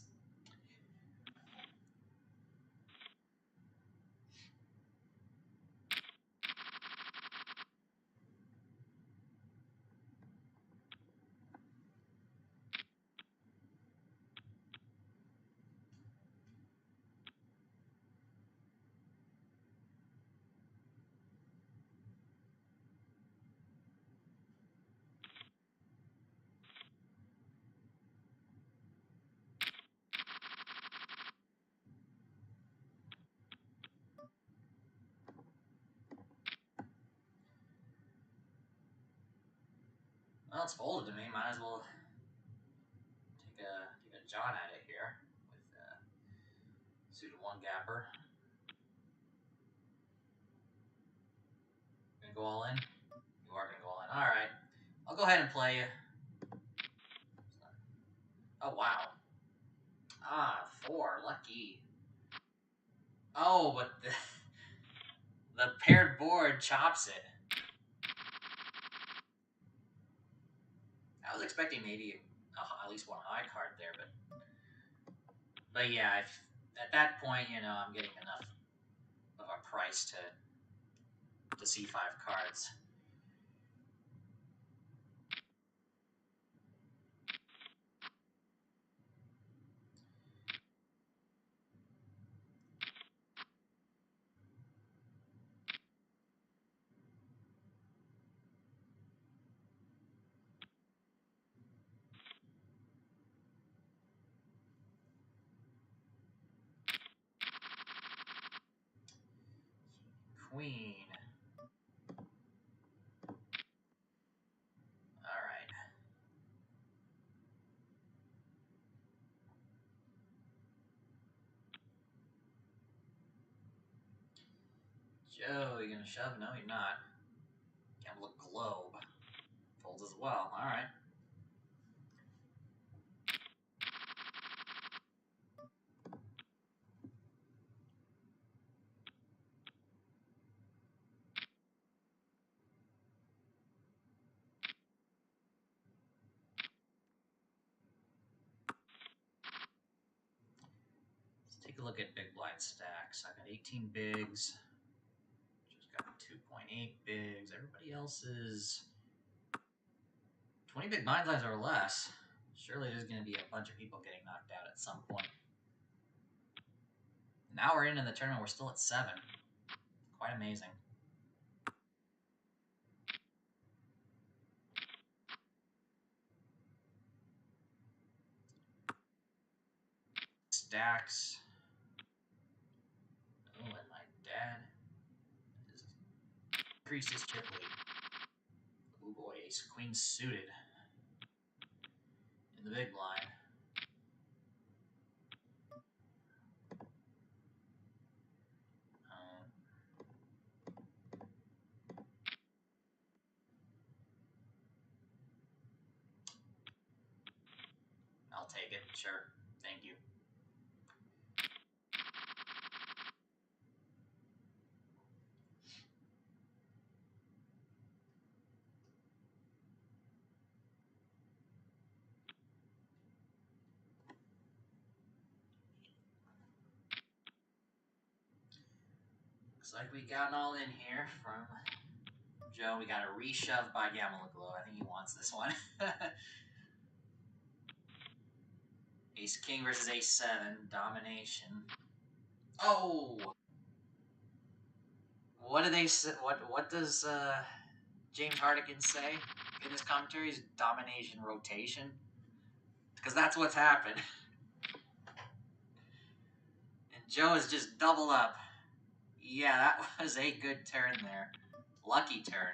Well, it's folded to me. Might as well take a John at it here with suited one gapper. Gonna go all in? You are gonna go all in. All right. I'll go ahead and play you. Oh wow. Ah, 4. Lucky. Oh, but the paired board chops it. I was expecting maybe at least one high card there, but yeah, at that point, you know, I'm getting enough of a price to see 5 cards. Queen. All right. Joe, you gonna shove? No, you're not. Gamble a globe. Folds as well. All right. Let's take a look at big blind stacks. I got 18 bigs. Just got 2.8 bigs. Everybody else is 20 big blind lines or less. Surely there's going to be a bunch of people getting knocked out at some point. Now we're in the tournament. We're still at 7. Quite amazing. Stacks. Oh, and my dad is increased his chip lead. Oh boy, ace queen suited in the big blind. I'll take it. Sure. Thank you. Looks like we got all in here from Joe. We got a reshove by Glow. I think he wants this one. Ace King versus Ace 7. Domination. Oh! What do they say? What does James Hardigan say in his commentaries? Domination rotation? Because that's what's happened. And Joe is just double up. Yeah, that was a good turn there. Lucky turn.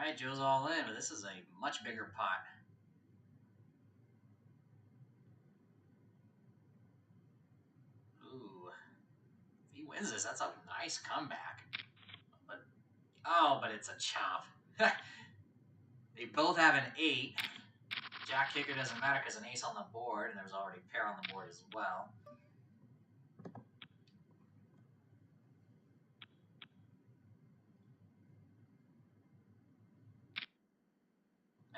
Alright, Joe's all in, but this is a much bigger pot. Ooh. If he wins this, that's a nice comeback. But it's a chop. They both have an 8. Jack kicker doesn't matter because an ace on the board, and there's already a pair on the board as well.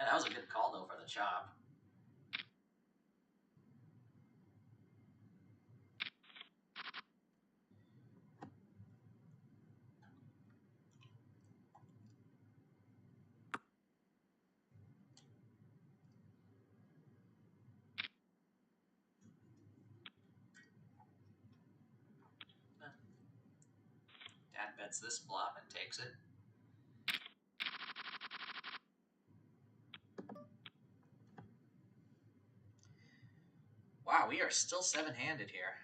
And that was a good call, though, for the chop. Dad bets this flop and takes it. Wow, we are still 7-handed here.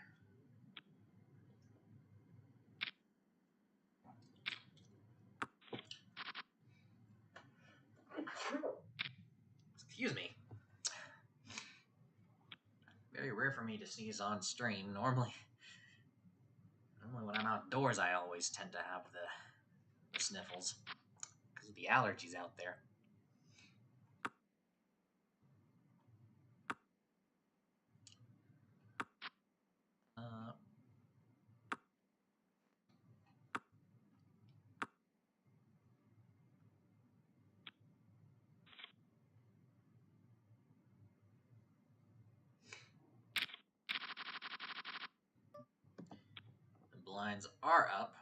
Excuse me. Very rare for me to sneeze on stream. Normally when I'm outdoors, I always tend to have the sniffles because of the allergies out there. The blinds are up.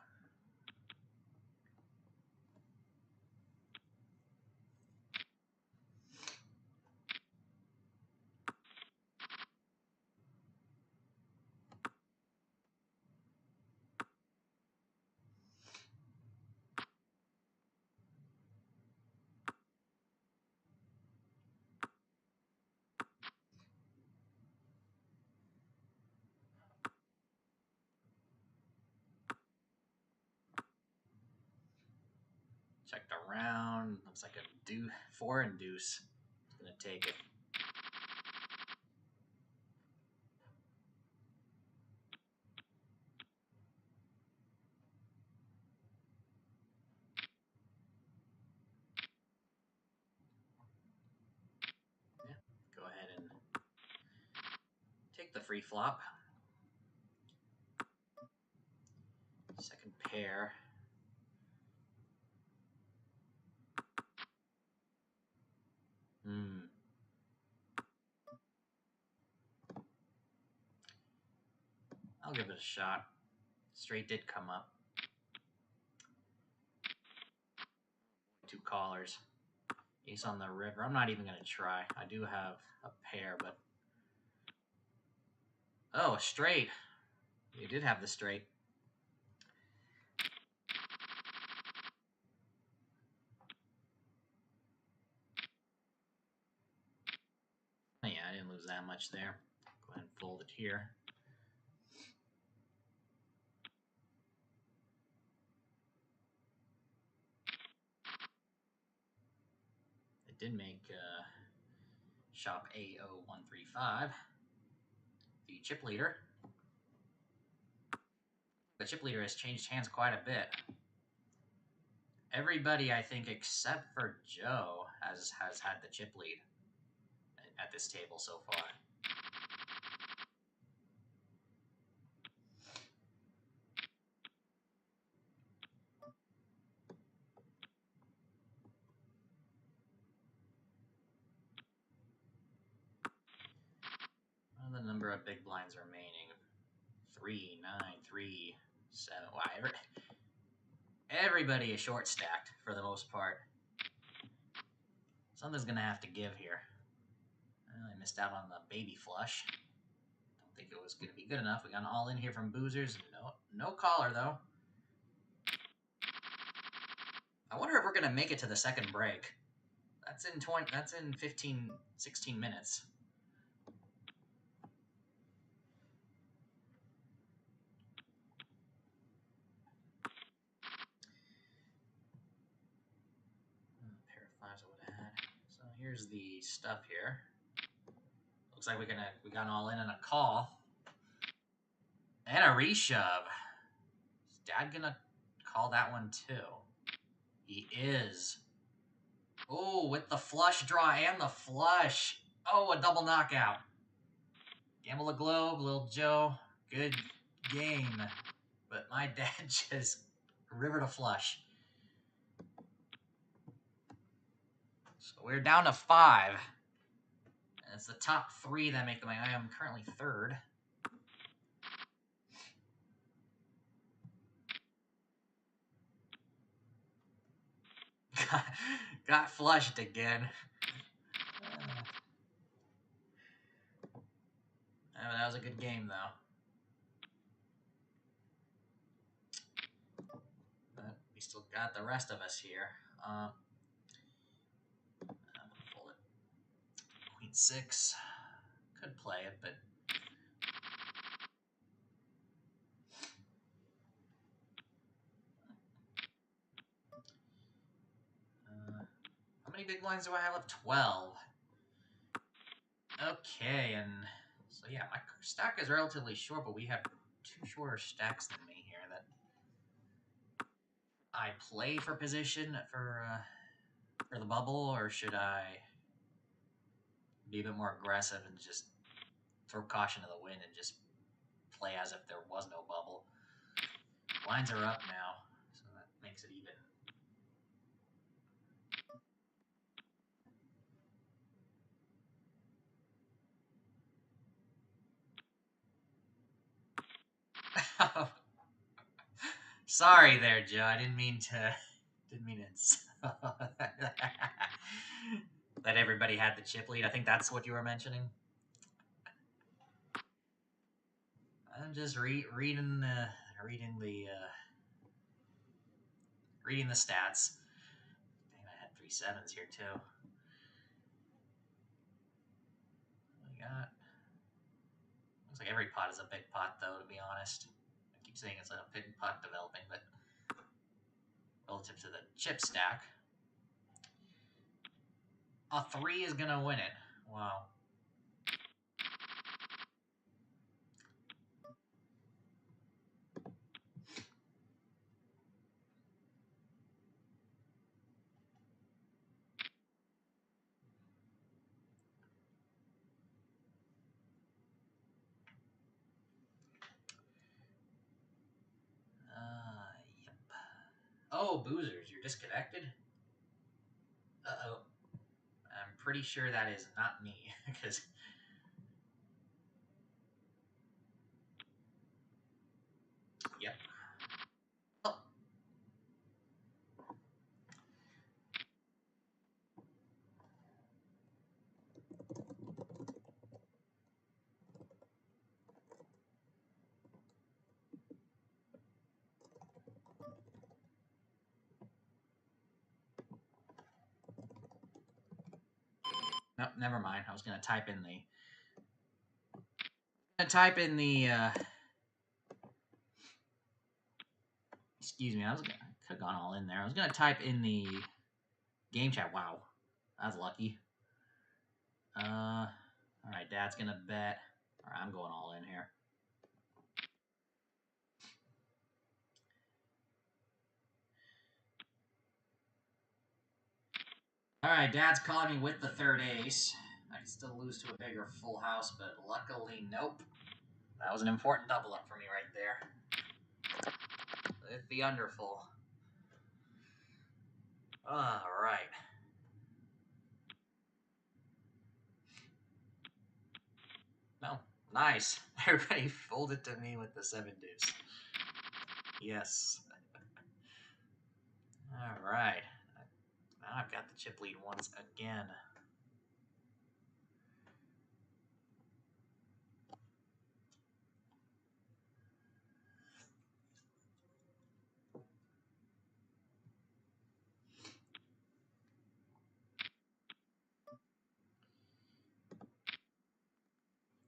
Checked around. Looks like a 4 and deuce. It's gonna take it. Yeah, go ahead and take the free flop. Second pair. I'll give it a shot. Straight did come up. 2 callers. Ace on the river. I'm not even going to try. I do have a pair, but... Oh, a straight. You did have the straight. Oh, yeah, I didn't lose that much there. Go ahead and fold it here. It did make shop A0135 the chip leader. The chip leader has changed hands quite a bit. Everybody, I think, except for Joe, has had the chip lead at this table so far. Well, the number of big blinds remaining. 3, 9, 3, 7. Wow, everybody is short stacked for the most part. Something's gonna have to give here. Well, I missed out on the baby flush. Don't think it was gonna be good enough. We got an all in here from Boozers. No caller though. I wonder if we're gonna make it to the second break. That's in 15, 16 minutes. here's the stuff here. Looks like we got all in on a call. And a reshove. Is Dad gonna call that one too? He is. Oh, with the flush draw and the flush. Oh, a double knockout. Gamble a globe, Lil Joe. Good game. But my dad just rivered a flush. So we're down to 5. And it's the top 3 that make the money. I am currently 3rd. Got flushed again. That was a good game, though. But we still got the rest of us here. I'm gonna fold it. Queen 6. Could play it, but how many big blinds do I have left? 12. Okay, and so yeah, my stack is relatively short, but we have 2 shorter stacks than me here that I play for position for the bubble, or should I be a bit more aggressive and just throw caution to the wind and just play as if there was no bubble? Lines are up now, so that makes it even. Sorry there, Joe. I didn't mean to. That everybody had the chip lead. I think that's what you were mentioning. I'm just reading the stats. Dang, I had 3 7s here too. We got. Looks like every pot is a big pot, though. To be honest, I keep saying it's like a big pot developing, but relative to the chip stack, a 3 is gonna win it. Wow. Yep. Oh, boozers, you're disconnected? Uh-oh. I'm pretty sure that is not me, because... Yep. Oh. Nope, never mind. I was going to type in the... Excuse me, I could have gone all in there. I was going to type in the game chat. Wow. That was lucky. Alright, Dad's going to bet. Alright, I'm going all in here. Alright, Dad's calling me with the 3rd ace. I can still lose to a bigger full house, but luckily, nope. That was an important double up for me right there. With the underfull. Alright. No, nice. Everybody folded to me with the 7 deuce. Yes. Alright. Now I've got the chip lead once again.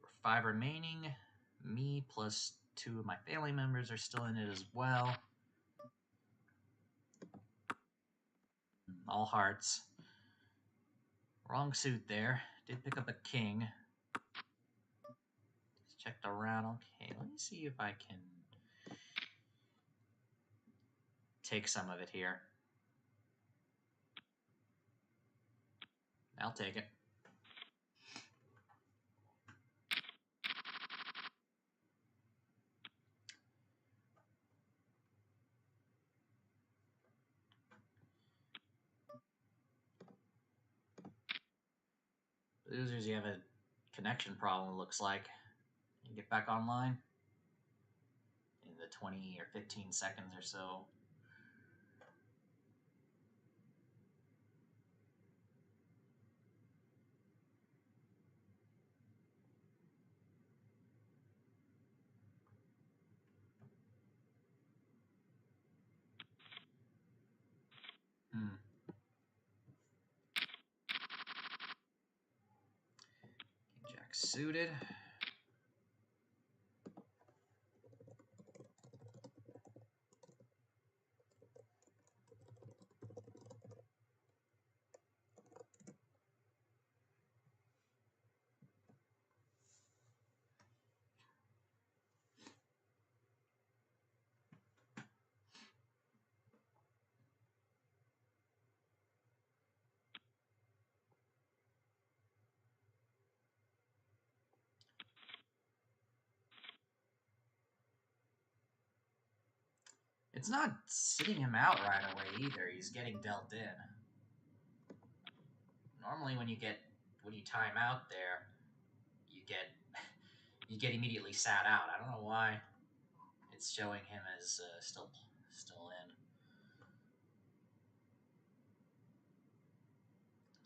We're 5 remaining. Me plus 2 of my family members are still in it as well. All hearts. Wrong suit there. Did pick up a king. Just checked around. Okay, let me see if I can take some of it here. I'll take it. Losers, you have a connection problem, looks like. You get back online in the 20 or 15 seconds or so. Jack suited. It's not sitting him out right away either. He's getting dealt in. Normally, when you time out there, you get immediately sat out. I don't know why it's showing him as still in.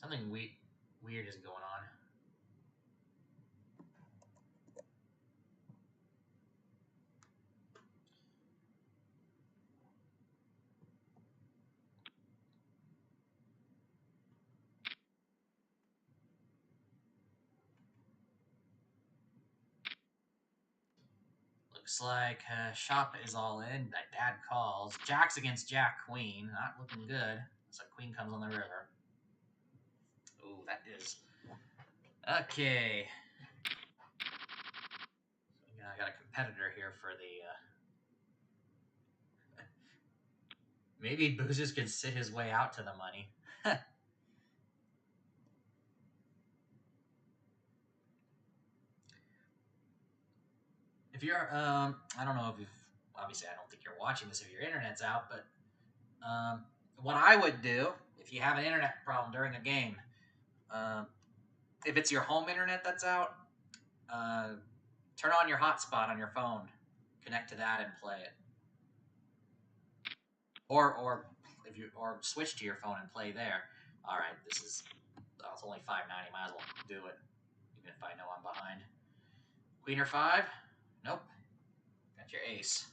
Something weird is going on. Looks like shop is all in. That dad calls. Jack's against Jack Queen. Not looking good. So Queen comes on the river. Ooh, that is okay. So I got a competitor here for the. Maybe Boozers can sit his way out to the money. If you're, I don't know if you've, obviously I don't think you're watching this if your internet's out, but what I would do if you have an internet problem during a game, if it's your home internet that's out, turn on your hotspot on your phone, connect to that and play it. Or switch to your phone and play there. All right, it's only $5.90. Might as well do it, even if I know I'm behind. Queen or 5? Nope. Got your ace.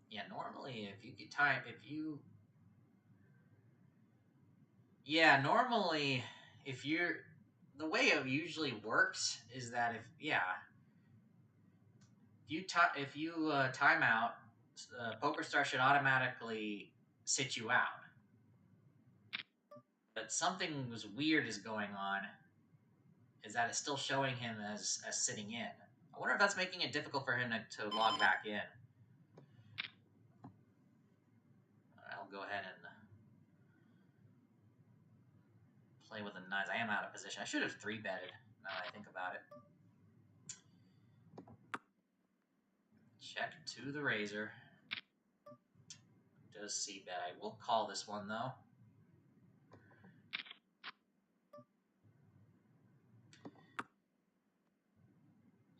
Yeah, normally the way it usually works is that if you time out, PokerStars should automatically sit you out. But something weird is going on. Is that it's still showing him as sitting in? I wonder if that's making it difficult for him to log back in. I'll go ahead and play with the nines. I am out of position. I should have 3-betted now that I think about it. Check to the razor. Does c-bet. I will call this one, though.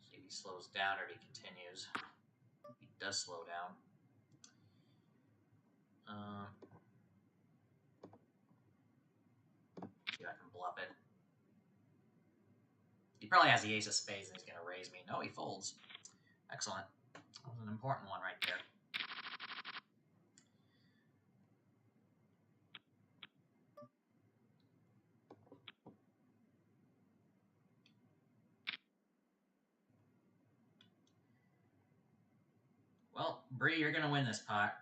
See if he slows down or if he continues. He does slow down. See if I can bluff it. He probably has the ace of spades and he's going to raise me. No, he folds. Excellent. That was an important one right there. Well, Bree, you're gonna win this pot.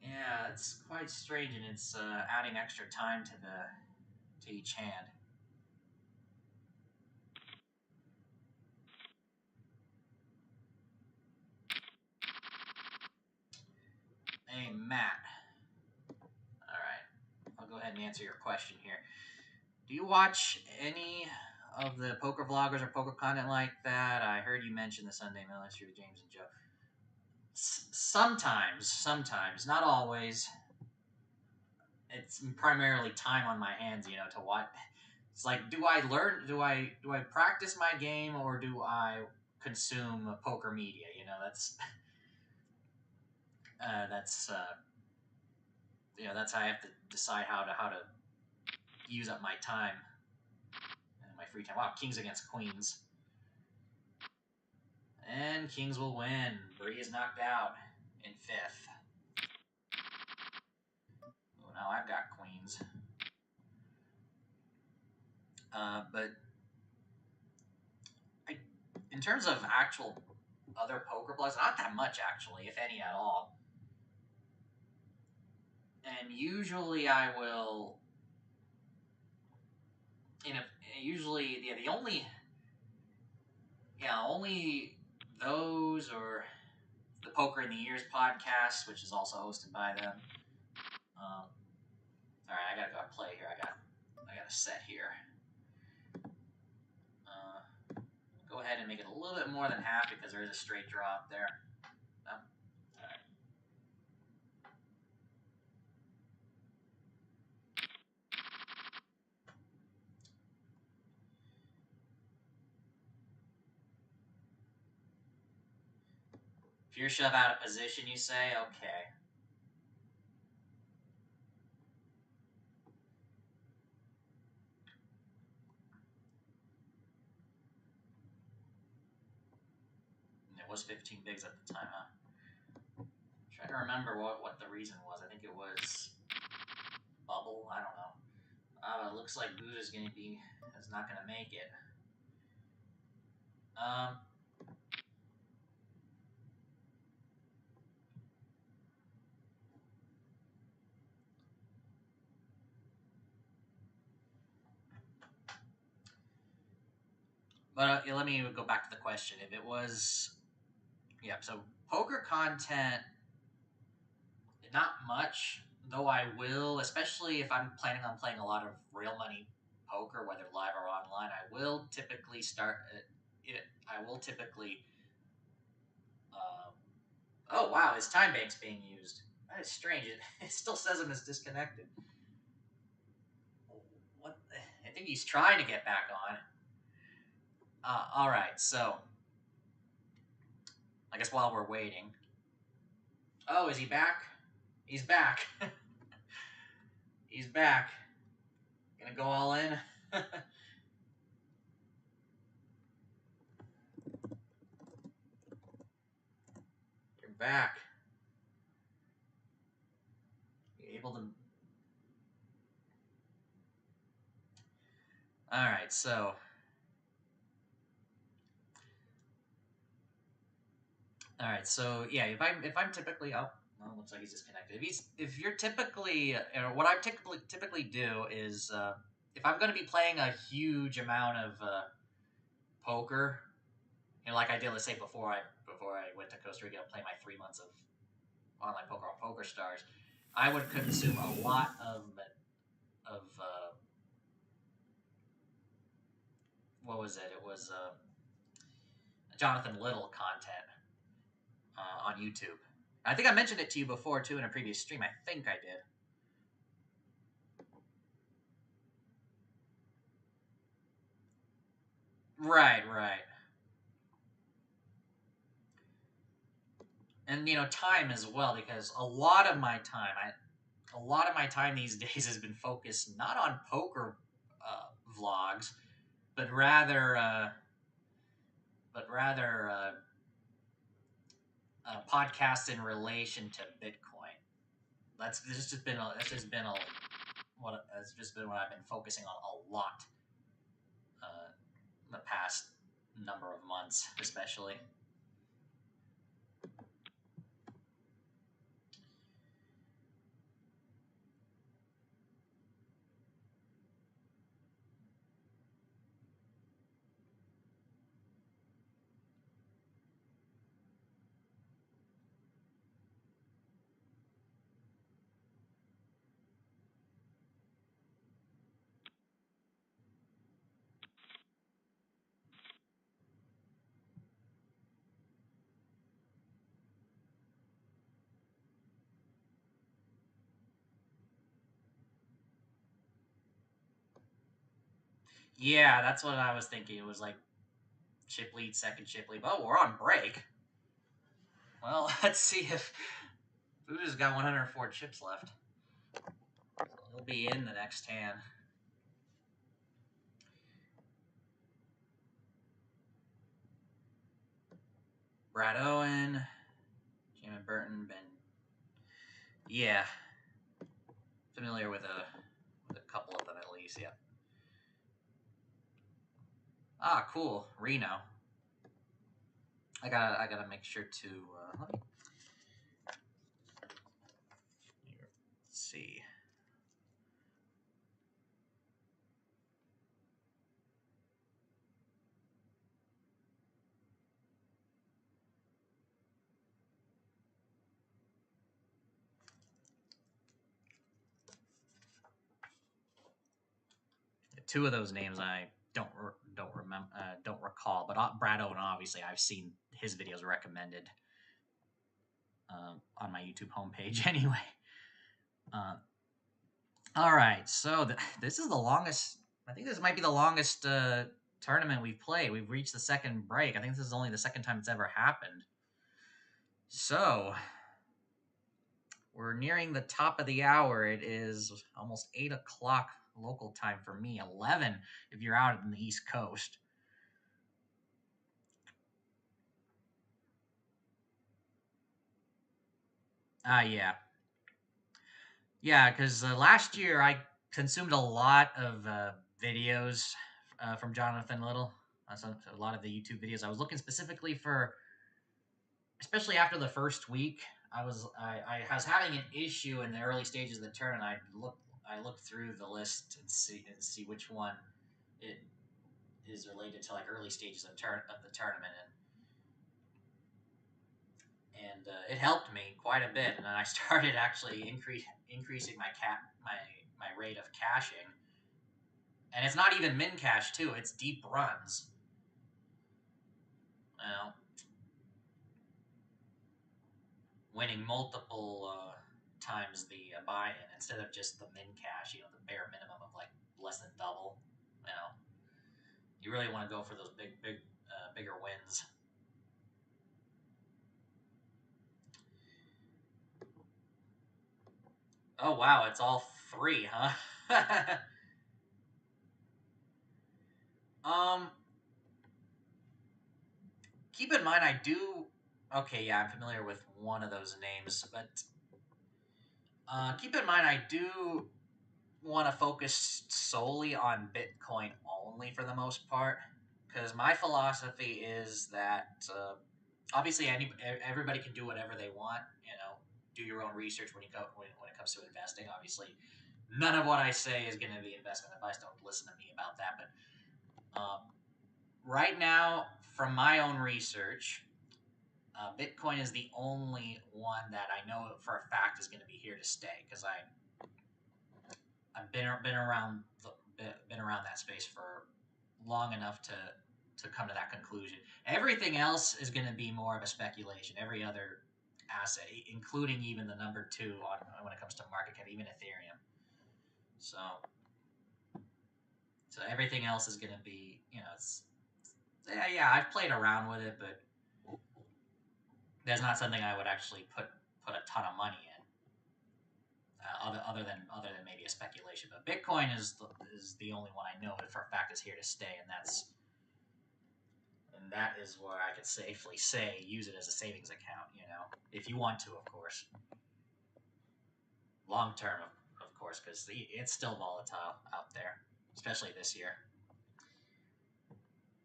Yeah, it's quite strange, and it's adding extra time to each hand. Hey, Matt. All right, I'll go ahead and answer your question here. Do you watch any of the poker vloggers or poker content like that? I heard you mention the Sunday Ministry with James and Joe. Sometimes, not always. It's primarily time on my hands, to watch. It's like, do I learn? Do I practice my game, or do I consume poker media? That's how I have to decide how to use up my time and my free time. Wow, kings against queens, and kings will win. Bree is knocked out in fifth. Oh, now I've got queens. But in terms of actual other poker blogs, not that much actually, if any at all. And usually I will, usually, yeah, only those, or the Poker in the Years podcast, which is also hosted by them. All right, I gotta go play here. I got a set here. Go ahead and make it a little bit more than half because there is a straight draw up there. No? All right. Pure shove out of position, you say? Okay. And it was 15 bigs at the time, huh? I'm trying to remember what the reason was. I think it was bubble. I don't know. It looks like Booz is not gonna make it. Um, but let me go back to the question. If it was, yeah, so poker content, not much, though I will, especially if I'm planning on playing a lot of real money poker, whether live or online, I will typically start it. I will typically. Um, oh wow, his time bank's being used. That is strange. It still says him as disconnected. What? I think he's trying to get back on. All right, so I guess while we're waiting. Oh, is he back? He's back. He's back. Gonna go all in. You're back. You able to? All right, so. All right, so yeah, if I'm typically looks like he's disconnected. If you're typically, what I typically do is, if I'm going to be playing a huge amount of poker, like I did, let's say before I went to Costa Rica to play my 3 months of online poker on PokerStars, I would consume a lot of what was it? It was Jonathan Little content on YouTube. I think I mentioned it to you before too in a previous stream. I think I did. Right. And time as well, because a lot of my time these days has been focused not on poker vlogs, but rather podcasts in relation to Bitcoin. That's just been a what has just been what I've been focusing on a lot the past number of months, especially. Yeah, that's what I was thinking. It was like chip lead, second chip lead. Oh, we're on break. Well, let's see if Buddha's got 104 chips left. So he'll be in the next hand. Brad Owen, Jamin Burton, Ben. Yeah, familiar with a couple of them at least. Yeah. Ah, cool. Reno. I gotta make sure to let me see. Two of those names I don't remember, don't recall, but Brad Owen, obviously I've seen his videos recommended on my YouTube homepage anyway. All right, so this is the longest. I think this might be the longest tournament we've played. We've reached the second break. I think this is only the second time it's ever happened. So we're nearing the top of the hour. It is almost 8 o'clock local time for me. 11 if you're out in the East Coast. Yeah. Yeah, because last year I consumed a lot of videos from Jonathan Little. A lot of the YouTube videos. I was looking specifically for, especially after the first week. I was having an issue in the early stages of the tournament. I looked through the list and see which one it is related to, like early stages of the tournament, and it helped me quite a bit. And then I started actually increasing my rate of cashing. And it's not even min cash too; it's deep runs. You know, winning multiple times the buy-in instead of just the min cash. You know, the bare minimum of like less than double. You know, you really want to go for those bigger wins. Oh wow, it's all three, huh? um, keep in mind, I do. Okay, yeah, I'm familiar with one of those names, but keep in mind, I do want to focus solely on Bitcoin only for the most part, because my philosophy is that obviously everybody can do whatever they want. You know, do your own research when it comes to investing. Obviously, none of what I say is going to be investment advice. Don't listen to me about that. But right now, from my own research, Bitcoin is the only one that I know for a fact is going to be here to stay, because I've been around that space for long enough to come to that conclusion. Everything else is going to be more of a speculation. Every other asset, including even the number two on when it comes to market cap, even Ethereum. So everything else is going to be, it's yeah. I've played around with it, but that's not something I would actually put a ton of money in. Other than maybe a speculation, but Bitcoin is the only one I know for a fact is here to stay, and that is where I could safely say use it as a savings account. If you want to, of course. Long term, of course, course, because it's still volatile out there, especially this year.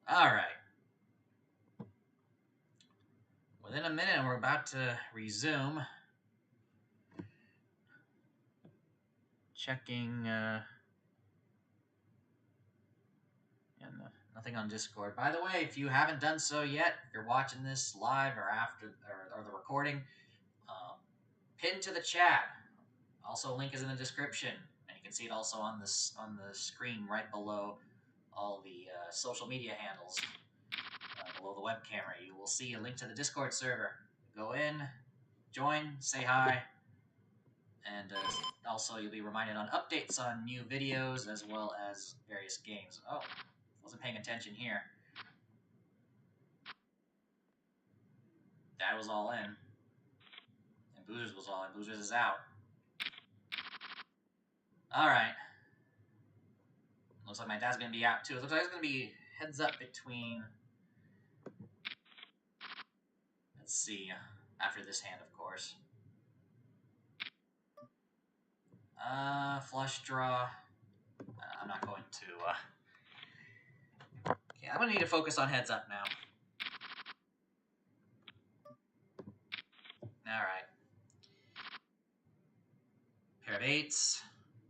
All right. Within a minute, we're about to resume. Checking, and nothing on Discord. By the way, if you haven't done so yet, if you're watching this live or after or the recording, pin to the chat. Also, link is in the description, and you can see it also on the screen right below all the social media handles. Below the web camera, you will see a link to the Discord server. Go in, join, say hi, and also you'll be reminded on updates on new videos as well as various games. Oh, wasn't paying attention here. Dad was all in, and Boozers was all in. Boozers is out. All right. Looks like my dad's gonna be out too. It looks like it's gonna be heads up between. Let's see. After this hand, of course. Flush draw. I'm not going to. Yeah, I'm gonna need to focus on heads up now. All right. Pair of eights.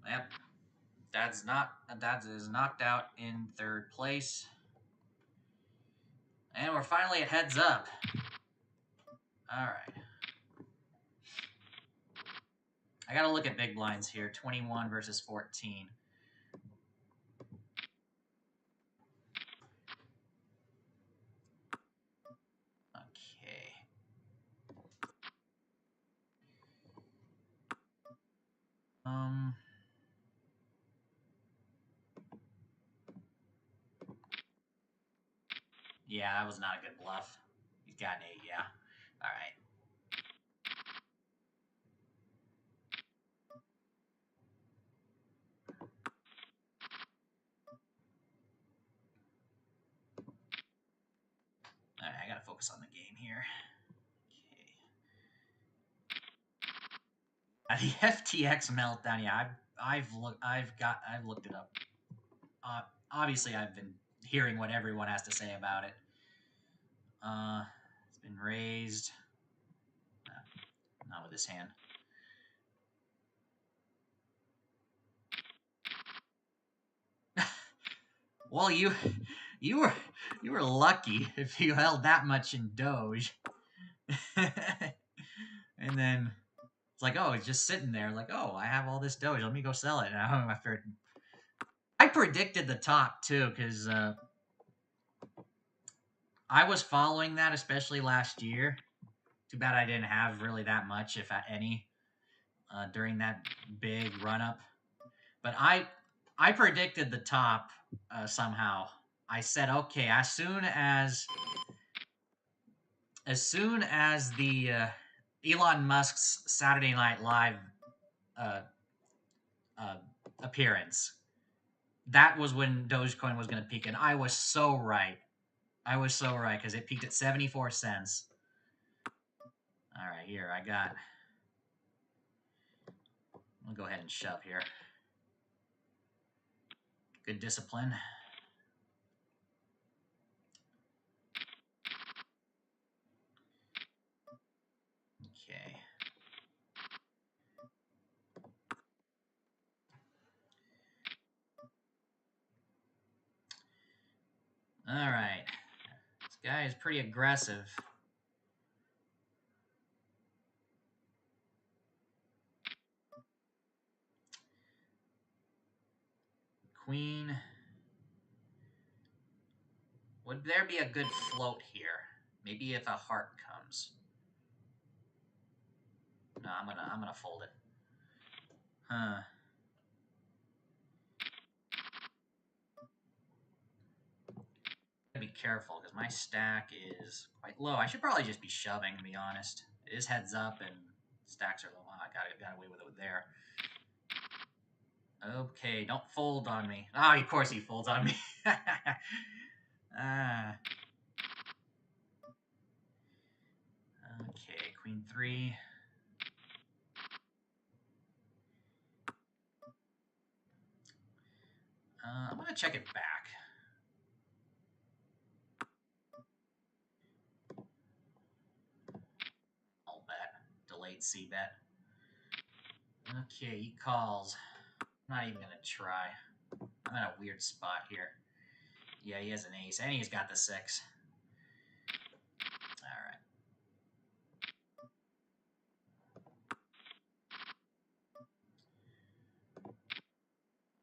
Yep. Dad's is knocked out in third place. And we're finally at heads up. All right. I gotta look at big blinds here. 21 versus 14. Okay. Yeah, that was not a good bluff. He's got an 8, yeah. All right. All right, I gotta focus on the game here. Okay. The FTX meltdown. Yeah, I've looked it up. Obviously, I've been hearing what everyone has to say about it. It's been raised. Not with this hand. Well, you were lucky if you held that much in Doge. And then it's like, oh, it's just sitting there. Like, oh, I have all this Doge. Let me go sell it. Now after I predicted the top too, because I was following that, especially last year. Too bad I didn't have really that much, if any, during that big run up. But I predicted the top somehow. I said, okay, as soon as the Elon Musk's Saturday Night Live appearance, that was when Dogecoin was going to peak, and I was so right. I was so right, because it peaked at 74 cents. All right, here, I got... I'll go ahead and shove here. Good discipline. Okay. All right. This guy is pretty aggressive. Queen. Would there be a good float here? Maybe if a heart comes. No, I'm gonna fold it. Huh. Gotta be careful because my stack is quite low. I should probably just be shoving, to be honest. It is heads up and stacks are low. I got away with it there. Okay, don't fold on me. Ah, of course he folds on me. Okay, queen 3. gonna check it back. I'll bet. Delayed C bet. Okay, he calls. I'm not even gonna try. I'm in a weird spot here. Yeah, he has an ace, and he's got the 6. Alright.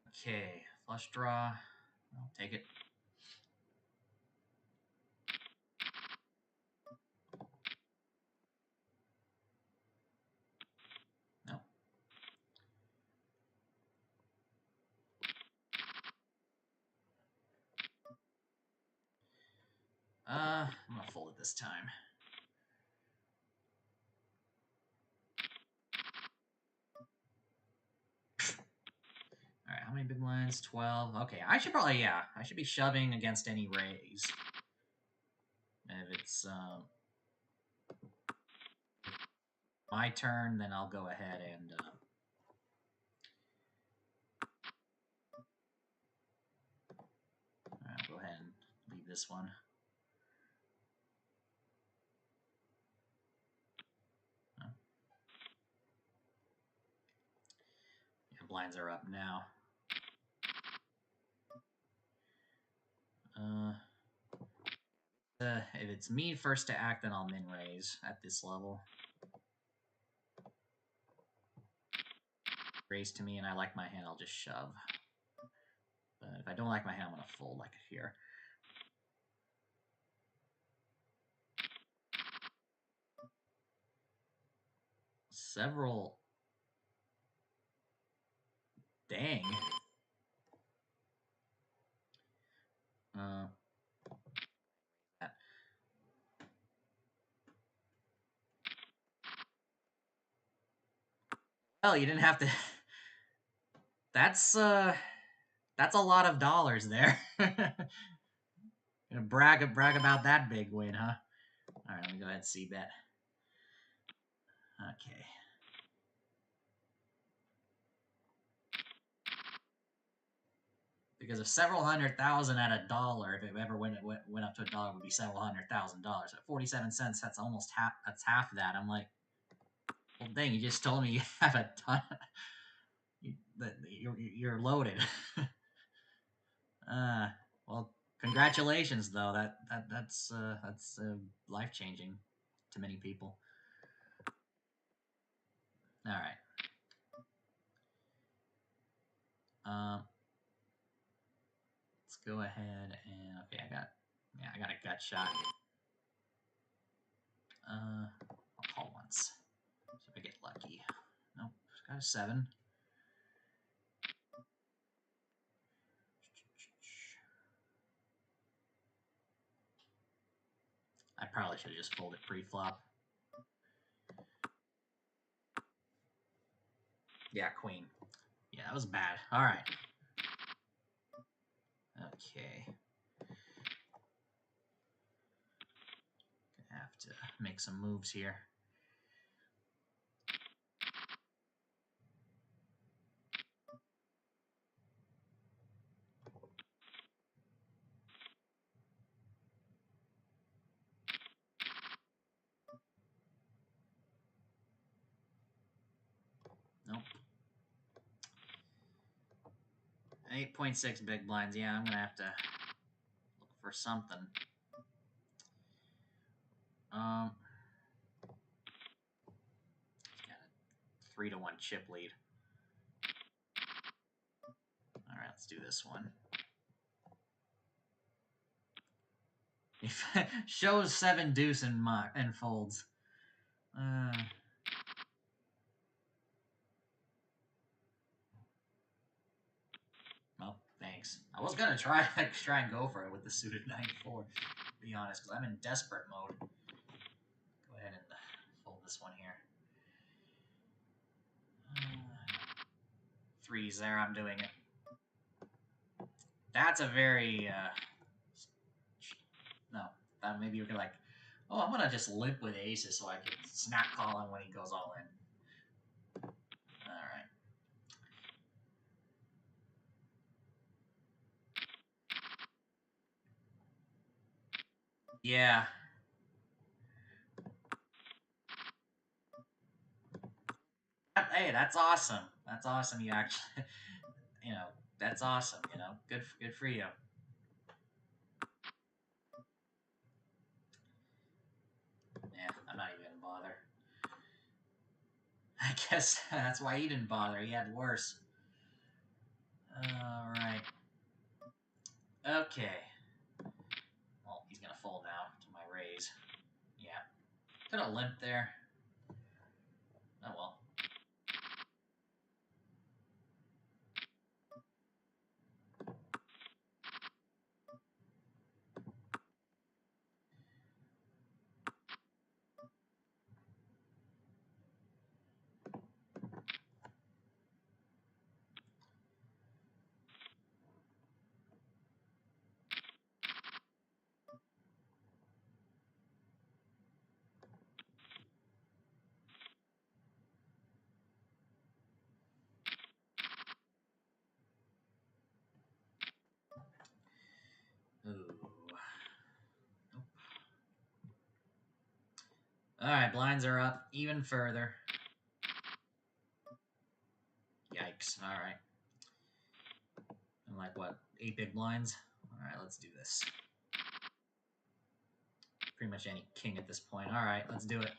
Okay, flush draw. I'll take it. Nope. I'm gonna fold it this time. Alright, how many big blinds? 12. Okay, I should probably, yeah, I should be shoving against any raise. If it's my turn, then I'll go ahead and I'll go ahead and leave this one. Oh. Yeah, blinds are up now. If it's me first to act, then I'll min raise at this level. Raise to me, and I like my hand, I'll just shove. But if I don't like my hand, I'm gonna fold like here. Several. Dang. Well, you didn't have to. That's a lot of dollars there. Gonna brag about that big win, huh? All right, let me go ahead and C bet. Okay. Because if several $100,000 at $1, if it ever went up to $1, it would be several $100,000. At 47 cents, that's almost half. That's half that. I'm like, well, dang! You just told me you have a ton. You're loaded. Well, congratulations though. That's life changing to many people. All right. Let's go ahead and okay. I got a gut shot. I'll call once. See if I get lucky. Nope. Got a 7. I probably should have just folded pre-flop. Yeah, queen. Yeah, that was bad. All right. Okay. Gonna have to make some moves here. Nope. 8.6 big blinds. Yeah, I'm gonna have to look for something. Got a 3-1 chip lead. All right, let's do this one. Shows 7 deuce and folds. Well, thanks. I was gonna try and go for it with the suited 9-4. To be honest, because I'm in desperate mode. Go ahead and fold this one here. 3's there. I'm doing it. That's a very no. That maybe you could like, oh, I'm gonna just limp with aces so I can snap call him when he goes all in. All right. Yeah. Hey, that's awesome. That's awesome. You actually, you know, that's awesome. Good for you. Yeah, I'm not even gonna bother. I guess that's why he didn't bother. He had worse. All right. Okay. Well, he's gonna fold now to my raise. Yeah. Could have limped there. Oh well. Ooh. All right, blinds are up even further. Yikes. All right. I'm like, what, 8 big blinds? All right, let's do this. Pretty much any king at this point. All right, let's do it.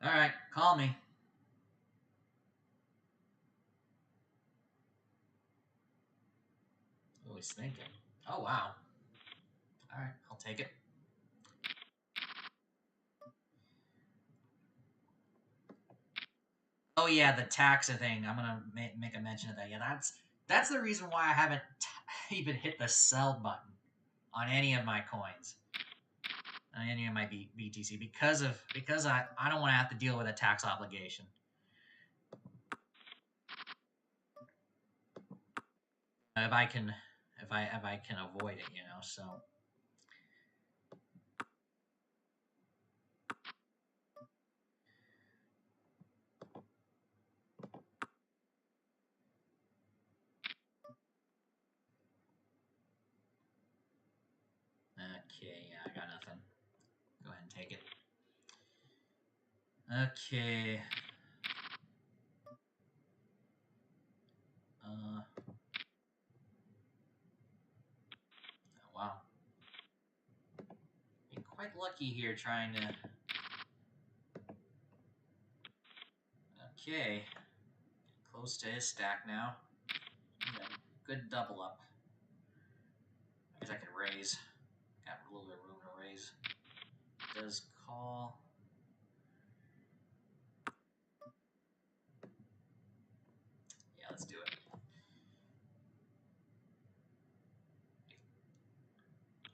All right, call me. Oh, he's thinking. Oh, wow. All right, I'll take it. Oh, yeah, the taxa thing. I'm going to make a mention of that. Yeah, that's the reason why I haven't even hit the sell button on any of my coins. On any of my BTC because I don't want to have to deal with a tax obligation. If I can avoid it, so okay, yeah, I got nothing. Go ahead and take it. Okay. Oh, wow. Been quite lucky here trying to. Okay. Close to his stack now. Yeah, good double up. I guess I could raise. Got a little bit of room to raise. Does call. Yeah, let's do it.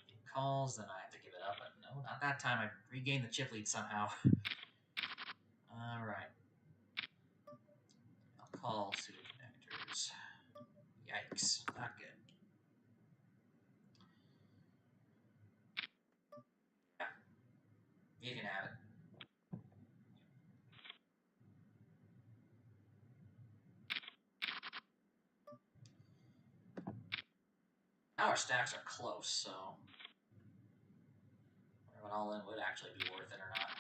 If it calls, then I have to give it up. But no, not that time. I regained the chip lead somehow. All right. I'll call pseudo connectors. Yikes. Not good. Yeah. You can have it. Now our stacks are close, so I wonder what all in would actually be worth it or not.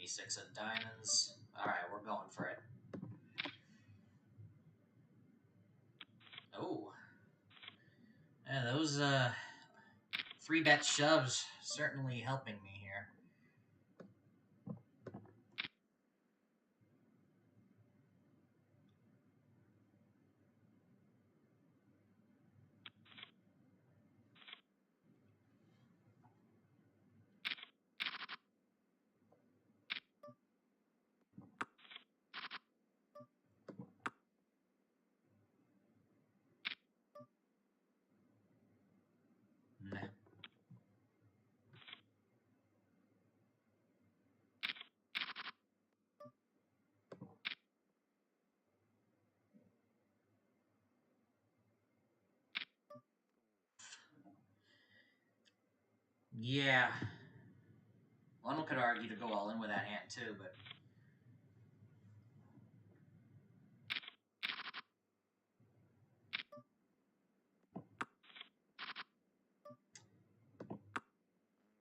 A6 of diamonds. Alright, we're going for it. Oh. Yeah, those 3-bet shoves certainly helping me here. Nah. Yeah. One could argue to go all in with that hand too, but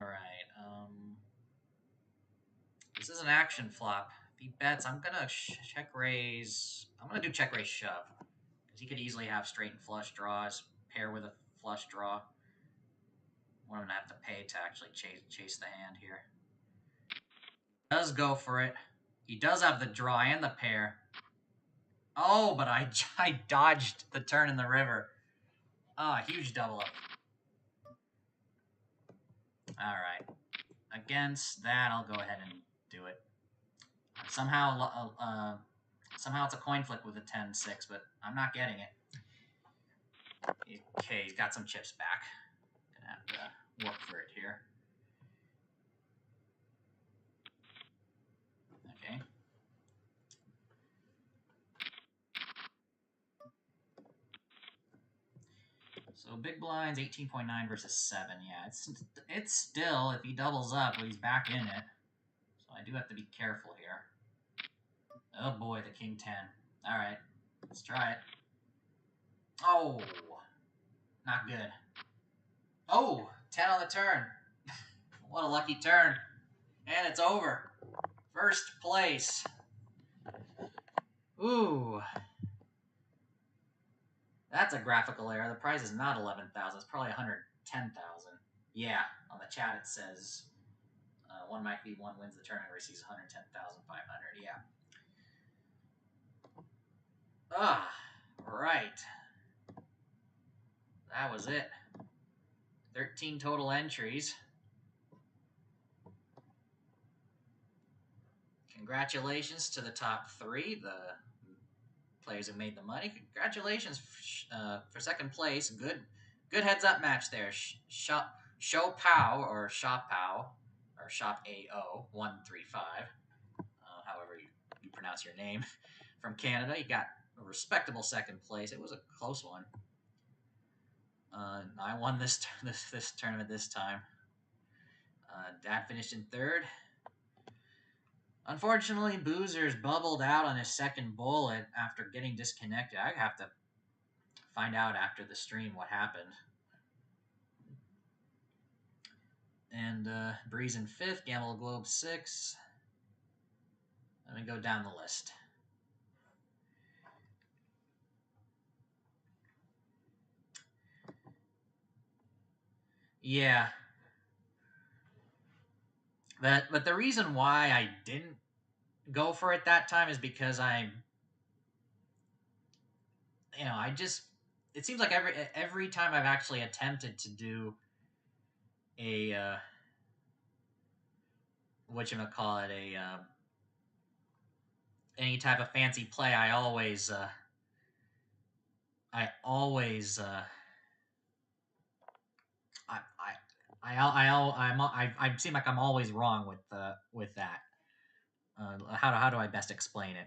all right. This is an action flop. If he bets, I'm gonna check raise. I'm gonna do check raise shove because he could easily have straight and flush draws, pair with a flush draw. I'm gonna have to pay to actually chase the hand here. Does go for it. He does have the draw and the pair. Oh, but I dodged the turn in the river. Ah, huge double up. All right. Against that, I'll go ahead and do it. Somehow it's a coin flip with a 10-6, but I'm not getting it. Okay, he's got some chips back. Gonna have to work for it here. Okay. So big blinds 18.9 versus 7. Yeah, it's still, if he doubles up, well, he's back in it. So I do have to be careful here. Oh boy, the king 10. All right, let's try it. Oh, not good. Oh, 10 on the turn. What a lucky turn. And it's over. First place. Ooh. That's a graphical error. The prize is not 11,000. It's probably 110,000. Yeah, on the chat it says one might be one wins the tournament receives 110,500. Yeah. Ah, right. That was it. 13 total entries. Congratulations to the top 3, the players who made the money. Congratulations for second place. Good heads up match there. Show Pow or Shop Pow or Shop AO 135. However you pronounce your name, from Canada. You got a respectable second place. It was a close one. I won this tournament this time. Dad finished in third. Unfortunately, Boozer's bubbled out on his second bullet after getting disconnected. I have to find out after the stream what happened. And Breeze in fifth, Gamble Globe 6. Let me go down the list. Yeah. But the reason why I didn't go for it that time is because I just, it seems like every time I've actually attempted to do a whatchamacallit, any type of fancy play, I always I seem like I'm always wrong with that. How do I best explain it?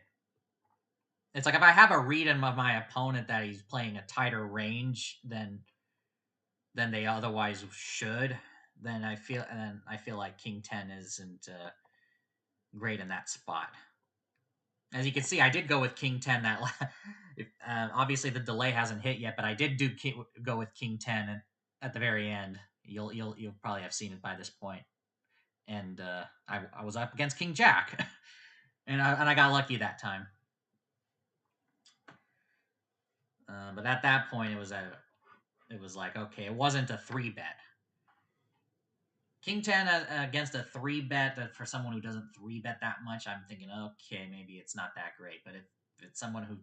It's like if I have a read of my opponent that he's playing a tighter range than they otherwise should, then I feel like King 10 isn't great in that spot. As you can see, I did go with King 10 that obviously the delay hasn't hit yet, but I did go with King 10 at the very end. You'll probably have seen it by this point. And I was up against King Jack, and I got lucky that time. But at that point, it was like, okay, it wasn't a 3-bet. King 10 against a 3-bet that for someone who doesn't 3-bet that much, I'm thinking, okay, maybe it's not that great. But if it's someone who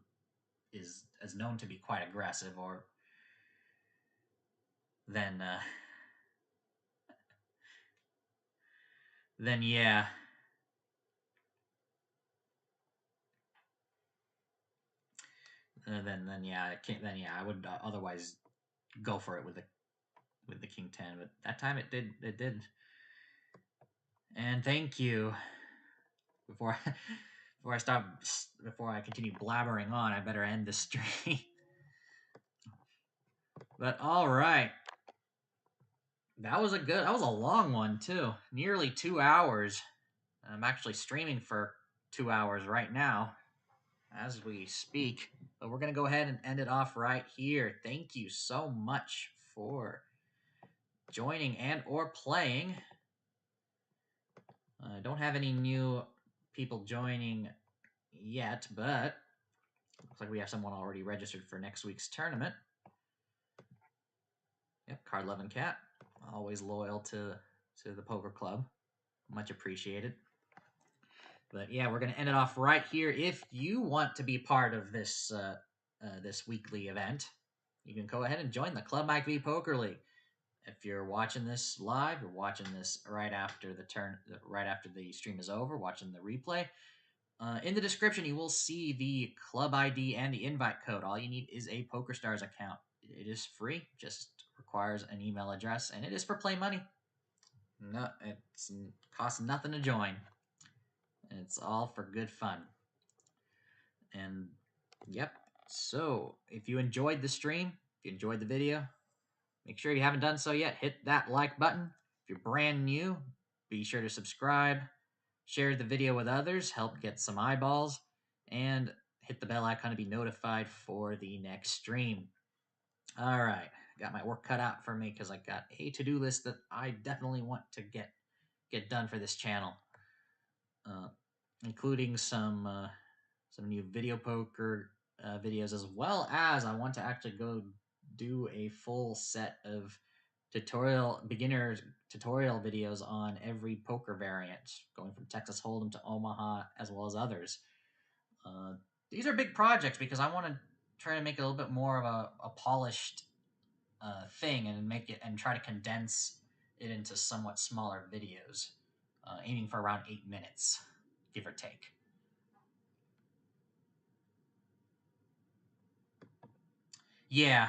is known to be quite aggressive, or then yeah. Then yeah, I would otherwise go for it with the King 10, but that time it did. And thank you. Before I continue blabbering on, I better end the stream. But all right, That was a long one too. Nearly 2 hours. I'm actually streaming for 2 hours right now as we speak. But we're gonna go ahead and end it off right here. Thank you so much for joining and or playing. I don't have any new people joining yet, but looks like we have someone already registered for next week's tournament. Yep, Card Loving Cat, always loyal to the poker club. Much appreciated. But yeah, we're gonna end it off right here. If you want to be part of this this weekly event, you can go ahead and join the Club Mike V Poker League. If you're watching this live, you're watching this right after the stream is over, watching the replay. In the description, you will see the club ID and the invite code. All you need is a PokerStars account. It is free, just requires an email address, and it is for play money. No, it costs nothing to join. It's all for good fun. And yep. So if you enjoyed the stream, if you enjoyed the video, make sure you haven't done so yet, hit that like button. If you're brand new, be sure to subscribe, share the video with others, help get some eyeballs, and hit the bell icon to be notified for the next stream. All right, got my work cut out for me because I got a to-do list that I definitely want to get done for this channel, including some new video poker videos, as well as I want to actually go do a full set of beginner tutorial videos on every poker variant, going from Texas Hold'em to Omaha, as well as others. These are big projects because I want to try to make it a little bit more of a polished thing and try to condense it into somewhat smaller videos, aiming for around 8 minutes, give or take. Yeah,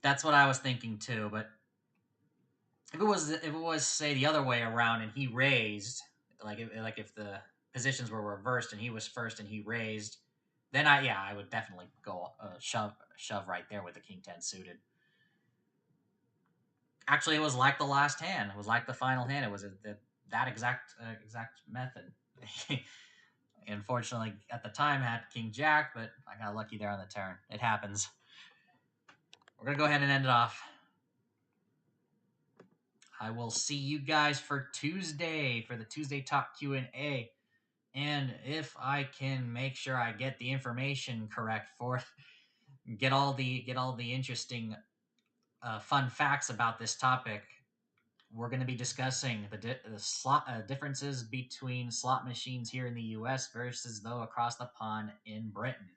that's what I was thinking too. But if it was say the other way around and he raised, like if the positions were reversed and he was first and he raised, then I would definitely go shove right there with the king 10 suited. Actually, it was like the last hand. It was like the final hand. It was that exact method. Unfortunately, at the time, I had king jack, but I got lucky there on the turn. It happens. We're gonna go ahead and end it off. I will see you guys for Tuesday for the Tuesday Talk Q&A. And if I can make sure I get the information correct for get all the interesting fun facts about this topic, we're going to be discussing the slot differences between slot machines here in the U.S. versus those across the pond in Britain.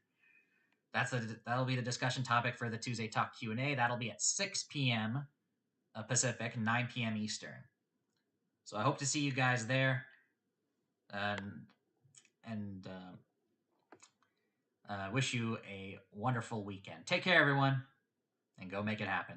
That'll be the discussion topic for the Tuesday Talk Q&A. That'll be at 6 p.m. Pacific, 9 p.m. Eastern. So I hope to see you guys there. And wish you a wonderful weekend. Take care, everyone, and go make it happen.